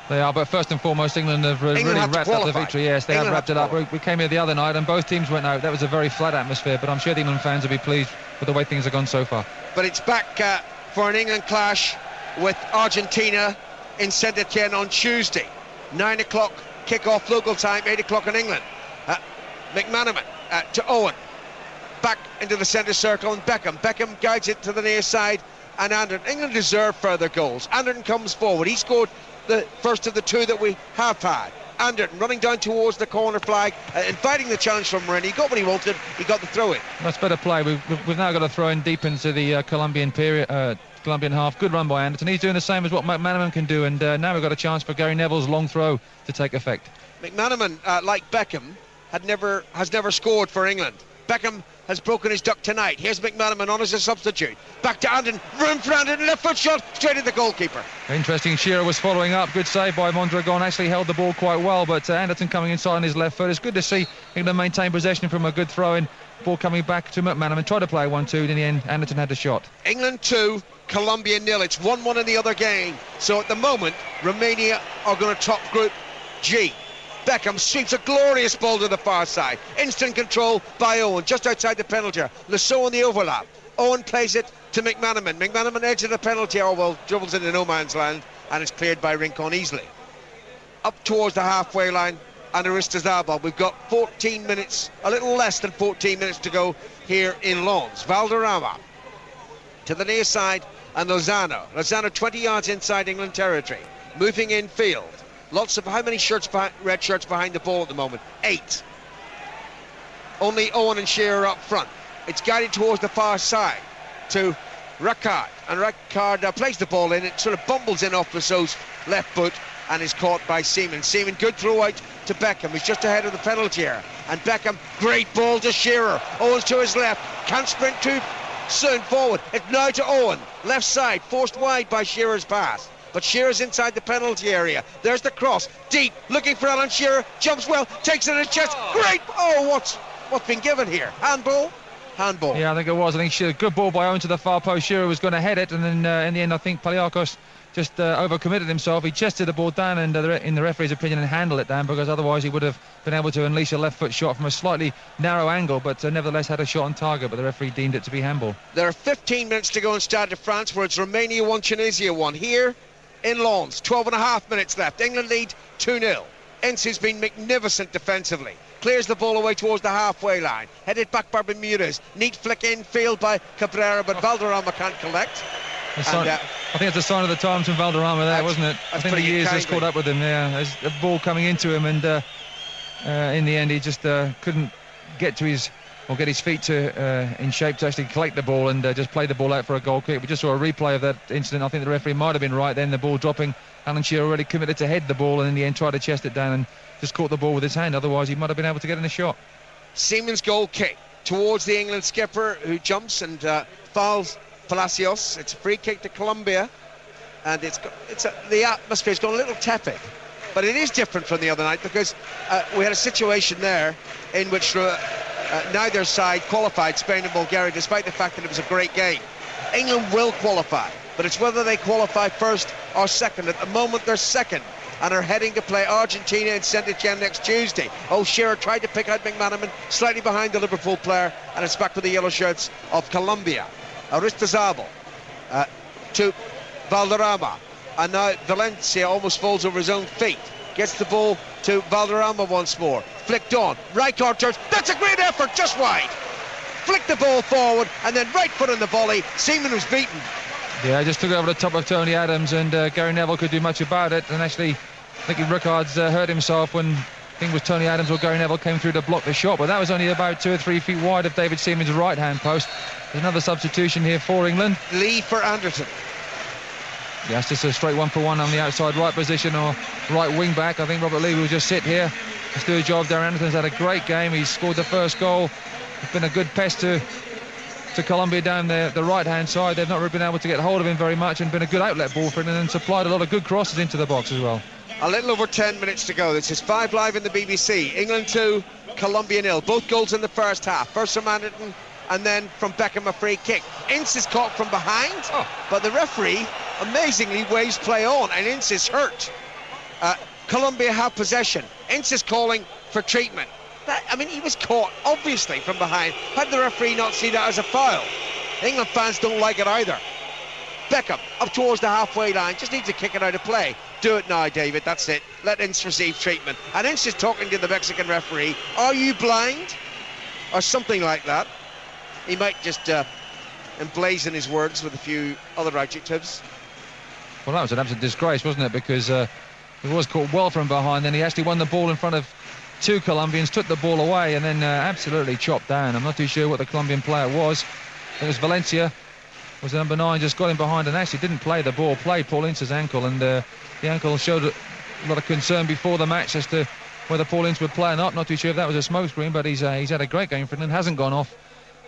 Speaker 4: They are, but first and foremost, England have really wrapped up the victory. Yes, they have wrapped it up. We came here the other night and both teams went out. That was a very flat atmosphere, but I'm sure the England fans will be pleased with the way things have gone so far.
Speaker 1: But it's back for an England clash with Argentina in Saint-Etienne on Tuesday. 9 o'clock kick-off local time, 8 o'clock in England. McManaman to Owen. Back into the centre circle, and Beckham guides it to the near side, and Anderton. England deserve further goals. Anderton comes forward. He scored the first of the 2 that we have had. Anderton running down towards the corner flag, inviting the challenge from Moreno. He got what he wanted. He got the throw in.
Speaker 4: That's better play. We've now got to throw in deep into the Colombian half. Good run by Anderton. He's doing the same as what McManaman can do, and now we've got a chance for Gary Neville's long throw to take effect.
Speaker 1: McManaman, like Beckham, has never scored for England. Beckham has broken his duck tonight. Here's McManaman on as a substitute. Back to Anderton, room for Anderton, left foot shot, straight at the goalkeeper.
Speaker 4: Interesting, Shearer was following up. Good save by Mondragon, actually held the ball quite well, but Anderton coming inside on his left foot. It's good to see England maintain possession from a good throw-in. Ball coming back to McManaman, tried to play 1-2, in the end Anderton had the shot.
Speaker 1: England 2, Colombia 0. It's 1-1 in the other game. So at the moment, Romania are going to top Group G. Beckham sweeps a glorious ball to the far side. Instant control by Owen, just outside the penalty area. Lasso on the overlap. Owen plays it to McManaman. McManaman edge of the penalty area, well, dribbles into no man's land, and it's cleared by Rincon easily. Up towards the halfway line, and Aristizabal. We've got 14 minutes, a little less than 14 minutes to go here in Lens. Valderrama to the near side, and Lozano. Lozano 20 yards inside England territory. Moving in field. Lots of, how many red shirts behind the ball at the moment? 8. Only Owen and Shearer up front. It's guided towards the far side to Rackard. And Rackard plays the ball in. It sort of bumbles in off Lassau's left foot and is caught by Seaman. Seaman, good throw out to Beckham. He's just ahead of the penalty area. And Beckham, great ball to Shearer. Owen's to his left. Can't sprint too soon forward. It's now to Owen. Left side, forced wide by Shearer's pass. But Shearer's inside the penalty area. There's the cross, deep, looking for Alan Shearer, jumps well, takes it in his chest. Great! Oh, what's been given here? Handball? Handball.
Speaker 4: Yeah, I think it was. I think good ball by Owen to the far post. Shearer was going to head it, and then in the end, I think Paliakos just overcommitted himself. He chested the ball down, and in the referee's opinion, and handled it down, because otherwise he would have been able to unleash a left foot shot from a slightly narrow angle, but nevertheless had a shot on target, but the referee deemed it to be handball.
Speaker 1: There are 15 minutes to go in Stade de France, where it's Romania 1, Tunisia 1. Here in Lens, 12.5 minutes left. England lead 2-0. Ince has been magnificent defensively. Clears the ball away towards the halfway line. Headed back by Bermudez. Neat flick in field by Cabrera, but Valderrama can't collect.
Speaker 4: I think it's a sign of the times from Valderrama there, wasn't it? I think the years has caught up with him. Yeah, there's a ball coming into him, and in the end he just couldn't get his feet in shape to actually collect the ball, and just play the ball out for a goal kick. We just saw a replay of that incident. I think the referee might have been right then. The ball dropping. Alan Shearer already committed to head the ball, and in the end tried to chest it down and just caught the ball with his hand. Otherwise he might have been able to get in a shot.
Speaker 1: Seaman's goal kick towards the England skipper, who jumps and fouls Palacios. It's a free kick to Colombia, and the atmosphere's gone a little tepid, but it is different from the other night, because we had a situation there in which neither side qualified, Spain and Bulgaria, despite the fact that it was a great game. England will qualify, but it's whether they qualify first or second. At the moment they're second and are heading to play Argentina in Saint-Etienne next Tuesday. Shearer tried to pick out McManaman, slightly behind the Liverpool player, and it's back with the yellow shirts of Colombia. Aristizabal to Valderrama, and now Valencia almost falls over his own feet. Gets the ball to Valderrama once more. Flicked on. Rijkaard turns. That's a great effort, just wide. Flicked the ball forward, and then right foot on the volley. Seaman was beaten.
Speaker 4: Yeah, just took it over the top of Tony Adams, and Gary Neville could do much about it. And actually, I think Rijkaard's hurt himself when, I think it was Tony Adams or Gary Neville came through to block the shot, but that was only about 2 or 3 feet wide of David Seaman's right-hand post. There's another substitution here for England.
Speaker 1: Lee for Anderton.
Speaker 4: Yeah, it's just a straight 1-for-1 on the outside right position or right wing back. I think Robert Lee will just sit here, just do a job. Darren Anderton's had a great game. He's scored the first goal. It's been a good pest to Colombia down the right-hand side. They've not really been able to get hold of him very much, and been a good outlet ball for him, and supplied a lot of good crosses into the box as well.
Speaker 1: A little over 10 minutes to go. This is 5 Live in the BBC. England 2, Colombia 0. Both goals in the first half. First from Anderton, and then from Beckham a free kick. Ince is caught from behind, but the referee amazingly waves play on, and Ince is hurt. Colombia have possession. Ince is calling for treatment. He was caught obviously from behind. How did the referee not see that as a foul? England fans don't like it either. Beckham up towards the halfway line, just needs to kick it out of play. Do it now, David, that's it. Let Ince receive treatment. And Ince is talking to the Mexican referee. Are you blind? Or something like that. He might just emblazon his words with a few other adjectives.
Speaker 4: Well, that was an absolute disgrace, wasn't it? Because he was caught well from behind, then he actually won the ball in front of 2 Colombians, took the ball away, and then absolutely chopped down. I'm not too sure what the Colombian player was. It was Valencia, was the number 9, just got him behind and actually didn't play the ball, played Paul Ince's ankle, and the ankle showed a lot of concern before the match as to whether Paul Ince would play or not. Not too sure if that was a smokescreen, but he's had a great game for England, hasn't gone off.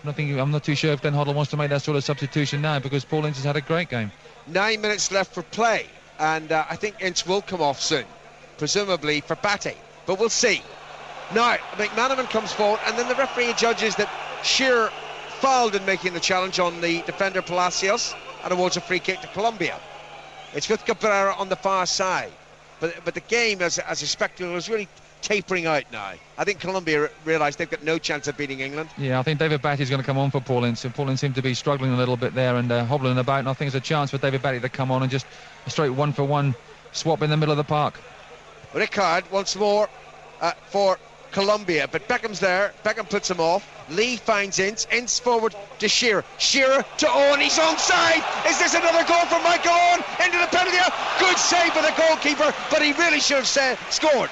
Speaker 4: I'm not too sure if Glenn Hoddle wants to make that sort of substitution now, because Paul Ince has had a great game.
Speaker 1: 9 minutes left for play, and I think Ince will come off soon, presumably for Batty, but we'll see. Now McManaman comes forward, and then the referee judges that Shearer fouled in making the challenge on the defender Palacios, and awards a free kick to Colombia. It's with Cabrera on the far side, but the game as a spectacle is really tapering out now. I think Colombia realise they've got no chance of beating England.
Speaker 4: Yeah, I think David Batty's going to come on for Paul Ince. Paul Ince seemed to be struggling a little bit there and hobbling about, and I think it's a chance for David Batty to come on and just a straight 1-for-1 swap in the middle of the park.
Speaker 1: Ricard once more for Colombia, but Beckham's there. Beckham puts him off. Lee finds Ince. Ince forward to Shearer. Shearer to Owen. He's onside. Is this another goal from Michael Owen? Into the penalty area. Good save by the goalkeeper, but he really should have scored.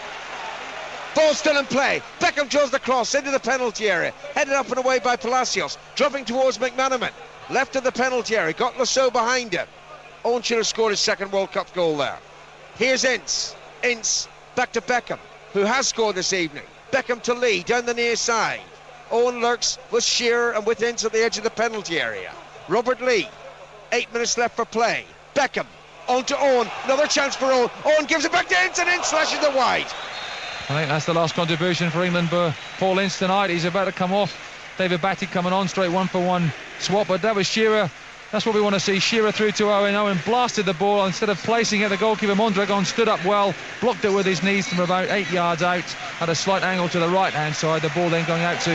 Speaker 1: Ball still in play. Beckham draws the cross into the penalty area. Headed up and away by Palacios. Dropping towards McManaman. Left of the penalty area. Got Lasso behind him. Owen should have scored his second World Cup goal there. Here's Ince. Ince back to Beckham, who has scored this evening. Beckham to Lee down the near side. Owen lurks with Shearer and with Ince at the edge of the penalty area. Robert Lee. 8 minutes left for play. Beckham on to Owen. Another chance for Owen. Owen gives it back to Ince, and Ince slashes it wide.
Speaker 4: I think that's the last contribution for England for Paul Ince tonight. He's about to come off. David Batty coming on, straight 1-for-1 swap, but that was Shearer. That's what we want to see. Shearer through to Owen. Owen blasted the ball. Instead of placing it, the goalkeeper Mondragon stood up well, blocked it with his knees from about 8 yards out, had a slight angle to the right hand side. The ball then going out to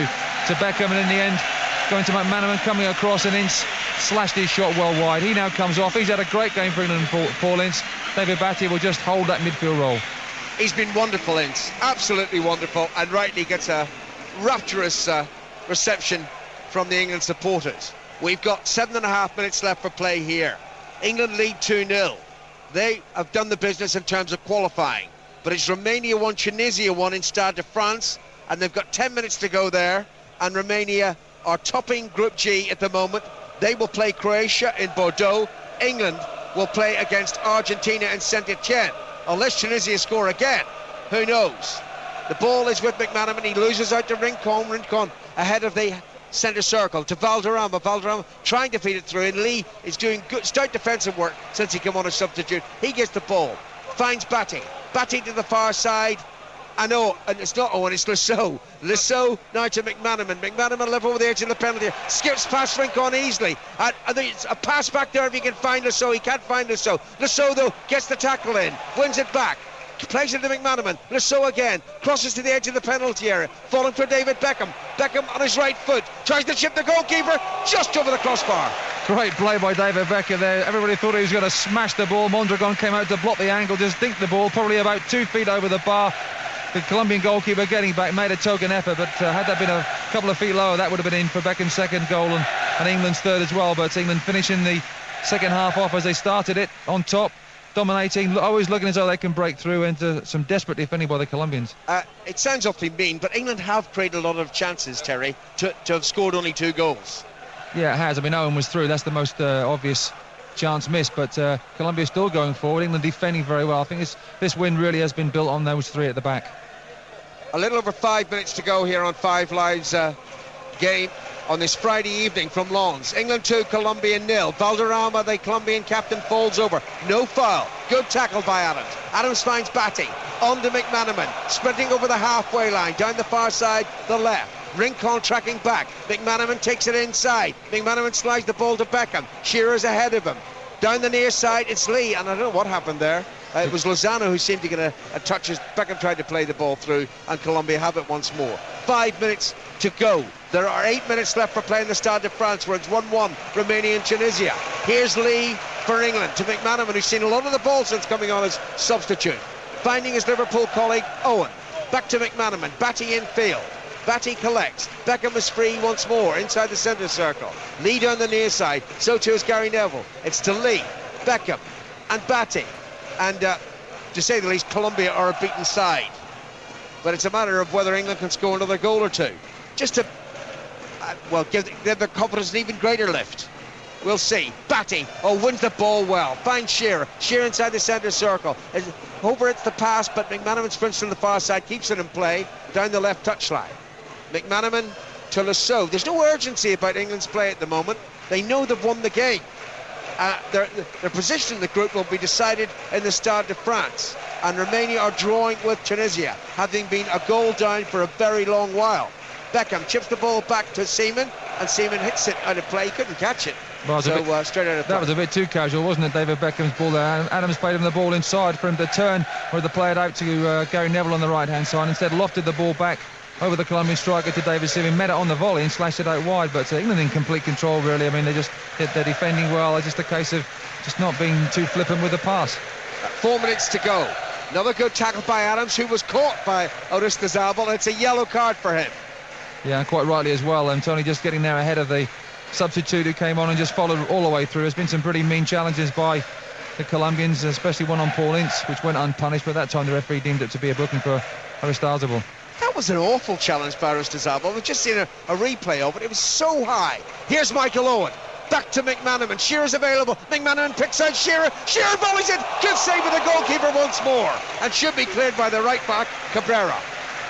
Speaker 4: Beckham, and in the end going to McManaman, coming across, and Ince slashed his shot well wide. He now comes off. He's had a great game for England, Paul Ince. David Batty will just hold that midfield role.
Speaker 1: He's been wonderful, Ince, absolutely wonderful, and rightly gets a rapturous reception from the England supporters. We've got 7.5 minutes left for play here. England lead 2-0. They have done the business in terms of qualifying, but it's Romania 1, Tunisia 1 in Stade de France, and they've got 10 minutes to go there, and Romania are topping Group G at the moment. They will play Croatia in Bordeaux. England will play against Argentina in Saint-Etienne. Unless Tunisia score again, who knows? The ball is with McManaman. He loses out to Rincon. Rincon ahead of the centre circle to Valderrama. Valderrama trying to feed it through, and Lee is doing good stout defensive work since he came on as substitute. He gets the ball, finds Batty. Batty to the far side. And it's not Owen, it's Lasso. Lasso now to McManaman. McManaman level over the edge of the penalty. Skips past Rincon easily. I think it's a pass back there if he can find Lasso. He can't find Lasso. Lasso, though, gets the tackle in. Wins it back. Plays it to McManaman. Lasso again. Crosses to the edge of the penalty area. Falling for David Beckham. Beckham on his right foot. Tries to chip the goalkeeper. Just over the crossbar.
Speaker 4: Great play by David Beckham there. Everybody thought he was going to smash the ball. Mondragon came out to block the angle. Just dinked the ball probably about 2 feet over the bar. The Colombian goalkeeper getting back made a token effort, but had that been a couple of feet lower, that would have been in for Beckham's second goal and England's third as well. But England finishing the second half off as they started it, on top, dominating, always looking as though they can break through into some desperate defending by the Colombians.
Speaker 1: It sounds awfully mean, but England have created a lot of chances, Terry, to have scored only 2 goals.
Speaker 4: Yeah, it has. I mean, Owen was through. That's the most obvious chance missed, but Colombia still going forward. England defending very well. I think this win really has been built on those 3 at the back.
Speaker 1: A little over 5 minutes to go here on Five Live's game on this Friday evening from Lens. England 2, Colombia 0. Valderrama, the Colombian captain, falls over. No foul. Good tackle by Adams. Adams finds Batty. On to McManaman. Sprinting over the halfway line. Down the far side, the left. Rincon tracking back. McManaman takes it inside. McManaman slides the ball to Beckham. Shearer's ahead of him. Down the near side, it's Lee, and I don't know what happened there. It was Lozano who seemed to get a touch as Beckham tried to play the ball through, and Colombia have it once more. 5 minutes to go. There are 8 minutes left for play in the Stade de France, where it's 1-1, Romania and Tunisia. Here's Lee for England to McManaman, who's seen a lot of the ball since coming on as substitute. Finding his Liverpool colleague, Owen. Back to McManaman, Batty in field. Batty collects. Beckham is free once more inside the centre circle. Lee down the near side. So too is Gary Neville. It's to Lee, Beckham and Batty. And to say the least, Colombia are a beaten side. But it's a matter of whether England can score another goal or 2. Just to, give their confidence an even greater lift. We'll see. Batty, wins the ball well. Finds Shearer. Shearer inside the centre circle. Over it's the pass, but McManaman sprints from the far side, keeps it in play, down the left touchline. McManaman to Lasseau. There's no urgency about England's play at the moment. They know they've won the game. Their position in the group will be decided in the Stade de France, and Romania are drawing with Tunisia, having been a goal down for a very long while. Beckham chips the ball back to Seaman, and Seaman hits it out of play. He couldn't catch it.
Speaker 4: Well,
Speaker 1: straight out of play.
Speaker 4: That was a bit too casual, wasn't it? David Beckham's ball there. Adams played him the ball inside for him to turn, where the played out to Gary Neville on the right-hand side. Instead, lofted the ball back over the Colombian striker to David Seaman, met it on the volley and slashed it out wide. But England in complete control, really. I mean, they just hit their defending well. It's just a case of just not being too flippant with the pass.
Speaker 1: 4 minutes to go. Another good tackle by Adams, who was caught by Oristizabal. It's a yellow card for him.
Speaker 4: Yeah, and quite rightly as well. And Tony just getting there ahead of the substitute who came on and just followed all the way through. There's been some pretty mean challenges by the Colombians, especially one on Paul Ince, which went unpunished, but that time the referee deemed it to be a booking for Oristizabal.
Speaker 1: That was an awful challenge by Oristizabal. We've just seen a replay of it. It was so high. Here's Michael Owen. Back to McManaman. Shearer's available. McManaman picks out Shearer. Shearer volleys it. Good save with the goalkeeper once more. And should be cleared by the right back, Cabrera.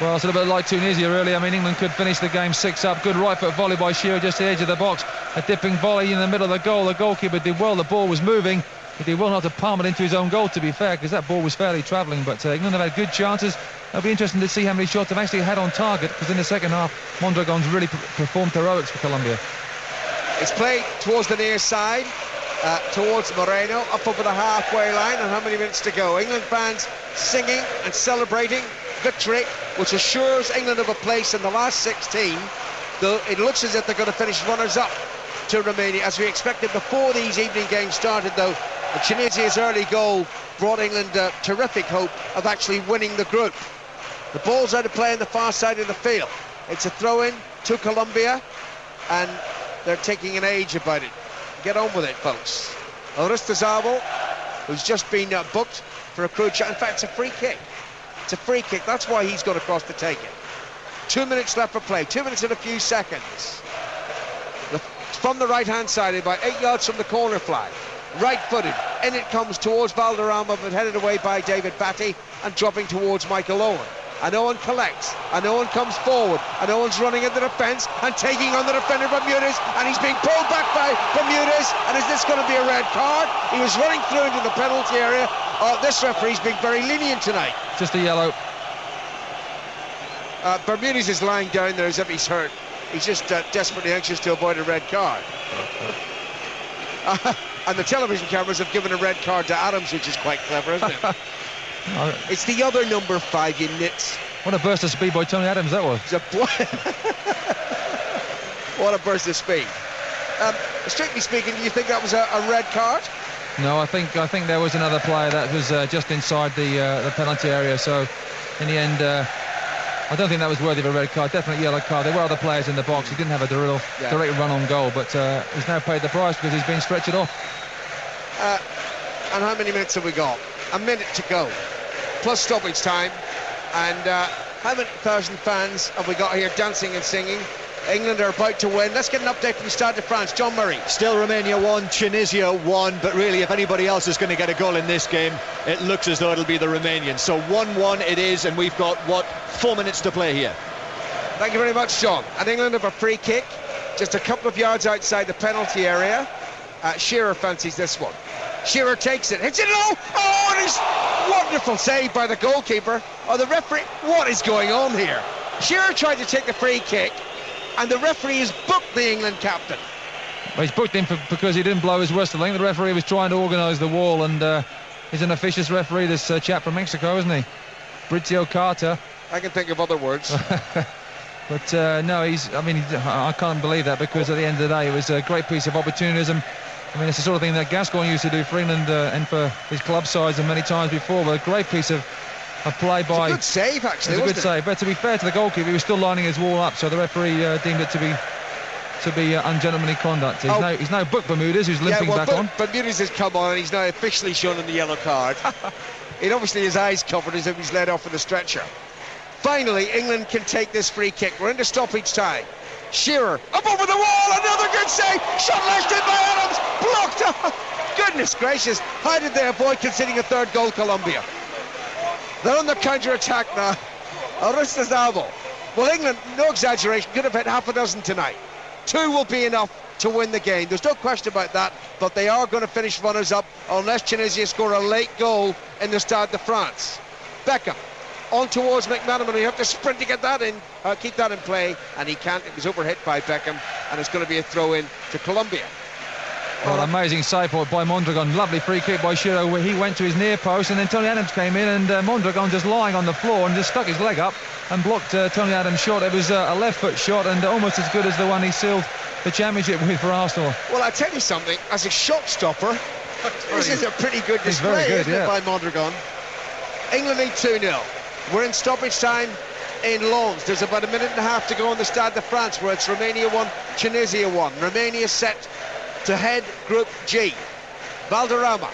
Speaker 4: Well, it's a little bit like Tunisia, really. I mean, England could finish the game 6-up. Good right foot volley by Shearer just at the edge of the box. A dipping volley in the middle of the goal. The goalkeeper did well. The ball was moving. He did well not to palm it into his own goal, to be fair, because that ball was fairly travelling. But England have had good chances. It'll be interesting to see how many shots they've actually had on target, because in the second half, Mondragon's really performed heroics for Colombia.
Speaker 1: It's played towards the near side, towards Moreno, up over the halfway line, and how many minutes to go? England fans singing and celebrating victory, which assures England of a place in the last 16, though it looks as if they're going to finish runners-up to Romania, as we expected before these evening games started, though. Tunisia's early goal brought England terrific hope of actually winning the group. The ball's out of play on the far side of the field. It's a throw-in to Colombia, and they're taking an age about it. Get on with it, folks. Oristizabal, who's just been booked for a crude shot. In fact, it's a free kick. It's a free kick. That's why he's gone across to take it. 2 minutes left for play. 2 minutes and a few seconds. From the right-hand side, about 8 yards from the corner flag. Right-footed. In it comes towards Valderrama, but headed away by David Batty and dropping towards Michael Owen. And Owen collects, and Owen comes forward, and Owen's running at the defence and taking on the defender Bermudez, and he's being pulled back by Bermudez. And is this going to be a red card? He was running through into the penalty area. This referee's being very lenient tonight.
Speaker 4: Just a yellow.
Speaker 1: Bermudez is lying down there as if he's hurt. He's just desperately anxious to avoid a red card. And the television cameras have given a red card to Adams, which is quite clever, isn't it? It's the other number 5, you nits.
Speaker 4: What a burst of speed by Tony Adams that was.
Speaker 1: What a burst of speed. Strictly speaking, do you think that was a red card?
Speaker 4: No, I think there was another player that was just inside the penalty area. So in the end, I don't think that was worthy of a red card. Definitely yellow card. There were other players in the box. He didn't have a direct run on goal, but he's now paid the price because he's been stretched off.
Speaker 1: And how many minutes have we got? A minute to go, plus stoppage time. And how many thousand fans have we got here dancing and singing? England are about to win. Let's get an update from the Stade de France. John Murray.
Speaker 5: Still Romania 1, Tunisia 1, but really if anybody else is going to get a goal in this game, it looks as though it'll be the Romanians. So 1-1 it is, and we've got, 4 minutes to play here.
Speaker 1: Thank you very much, John. And England have a free kick, just a couple of yards outside the penalty area. Shearer fancies this one. Shearer takes it, hits it low. Oh, and it's wonderful save by the goalkeeper. The referee, what is going on here? Shearer tried to take the free kick, and the referee has booked the England captain.
Speaker 4: Well, he's booked him because he didn't blow his whistle. I think the referee was trying to organise the wall, and he's an officious referee, this chap from Mexico, isn't he? Bricio Carter.
Speaker 1: I can think of other words.
Speaker 4: But no, I can't believe that, because at the end of the day, it was a great piece of opportunism. I mean, it's the sort of thing that Gascoigne used to do for England and for his club sides and many times before. But a great piece of play by...
Speaker 1: It's a good save, actually,
Speaker 4: it was a good save. But to be fair to the goalkeeper, he was still lining his wall up, so the referee deemed it to be ungentlemanly conduct. He's now booked Bermudez, who's limping back on.
Speaker 1: Bermudez has come on, and he's now officially shown him the yellow card. It obviously his eyes covered as if he's led off with a stretcher. Finally, England can take this free kick. We're into stoppage time. Shearer up over the wall, another good save. Shot lashed in by Adams, blocked. Goodness gracious, how did they avoid conceding a third goal, Colombia? They're on the counter-attack now. Oristizabal Well, England, no exaggeration, could have hit half a dozen tonight. 2 will be enough to win the game. There's no question about that, but they are going to finish runners-up unless Tunisia score a late goal in the Stade de France. Beckham on towards McManaman. You have to sprint to get that in, keep that in play, and he can't. It was overhit by Beckham, and it's going to be a throw-in to Colombia.
Speaker 4: Well, amazing save by Mondragon. Lovely free kick by Shiro, where he went to his near post, and then Tony Adams came in, and Mondragon just lying on the floor and just stuck his leg up and blocked Tony Adams' shot. It was a left-foot shot, and almost as good as the one he sealed the championship with for Arsenal.
Speaker 1: Well, I tell you something, as a shot stopper, this is a pretty good display, isn't it, by Mondragon? England lead 2-0. We're in stoppage time in Lens. There's about a minute and a half to go in the Stade de France, where it's Romania 1, Tunisia 1. Romania set to head Group G. Valderrama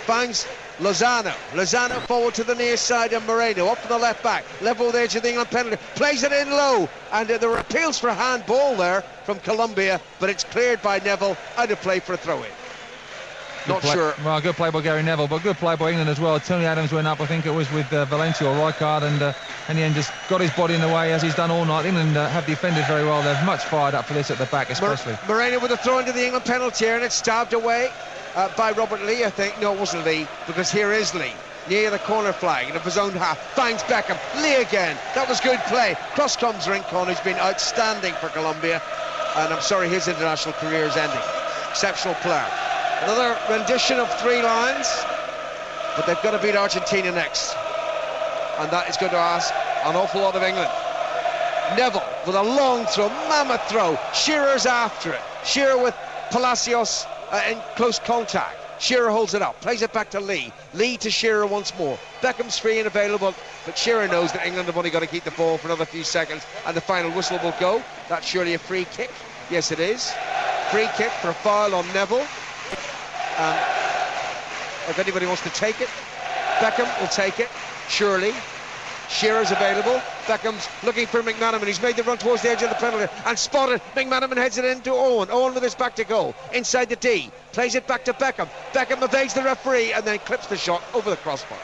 Speaker 1: finds Lozano. Lozano forward to the near side, and Moreno up from the left back, level with the edge of the England penalty, plays it in low, and there were appeals for handball there from Colombia, but it's cleared by Neville, out of play for a throw-in. Not sure.
Speaker 4: Well, good play by Gary Neville, but good play by England as well. Tony Adams went up, I think it was with Valencia or Rijkaard, and in the end just got his body in the way, as he's done all night. England have defended very well. They're much fired up for this at the back, especially.
Speaker 1: Moreno with a throw into the England penalty area, and it's stabbed away by Robert Lee, I think. No, it wasn't Lee, because here is Lee, near the corner flag, of his own half. Finds Beckham. Lee again. That was good play. Cross comes Rincon, who's been outstanding for Colombia, and I'm sorry his international career is ending. Exceptional player. Another rendition of 3 lines, but they've got to beat Argentina next, and that is going to ask an awful lot of England. Neville with a long throw, mammoth throw. Shearer's after it. Shearer with Palacios in close contact. Shearer holds it up, plays it back to Lee. Lee to Shearer once more. Beckham's free and available, but Shearer knows that England have only got to keep the ball for another few seconds, and the final whistle will go. That's surely a free kick. Yes, it is. Free kick for a foul on Neville. If anybody wants to take it, Beckham will take it, surely. Shearer's available. Beckham's looking for McManaman. He's made the run towards the edge of the penalty and spotted. McManaman heads it into Owen. Owen with his back to goal. Inside the D. Plays it back to Beckham. Beckham evades the referee and then clips the shot over the crossbar.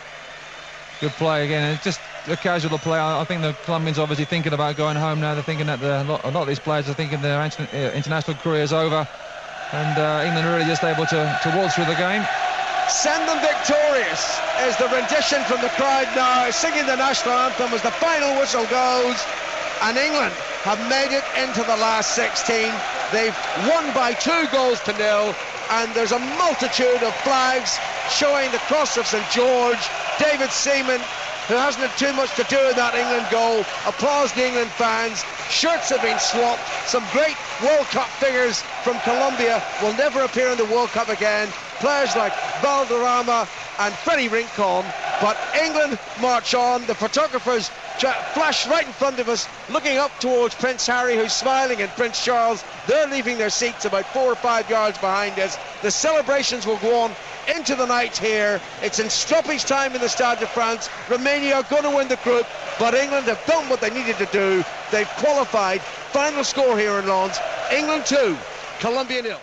Speaker 4: Good play again. It's just a casual play. I think the Colombians obviously thinking about going home now. They're thinking that a lot of these players are thinking their international career is over. And England are really just able to waltz through the game.
Speaker 1: Send them victorious is the rendition from the crowd now, singing the national anthem as the final whistle goes. And England have made it into the last 16. They've won by 2-0, and there's a multitude of flags showing the cross of St George. David Seaman, who hasn't had too much to do with that England goal, applauds the England fans. Shirts have been swapped. Some great World Cup figures from Colombia will never appear in the World Cup again. Players like Valderrama and Freddie Rincon. But England march on. The photographers flash right in front of us, looking up towards Prince Harry, who's smiling, and Prince Charles. They're leaving their seats about 4 or 5 yards behind us. The celebrations will go on into the night here. It's in stoppage time in the Stade de France. Romania are going to win the group, but England have done what they needed to do. They've qualified. Final score here in Lens: England 2, Colombia 0.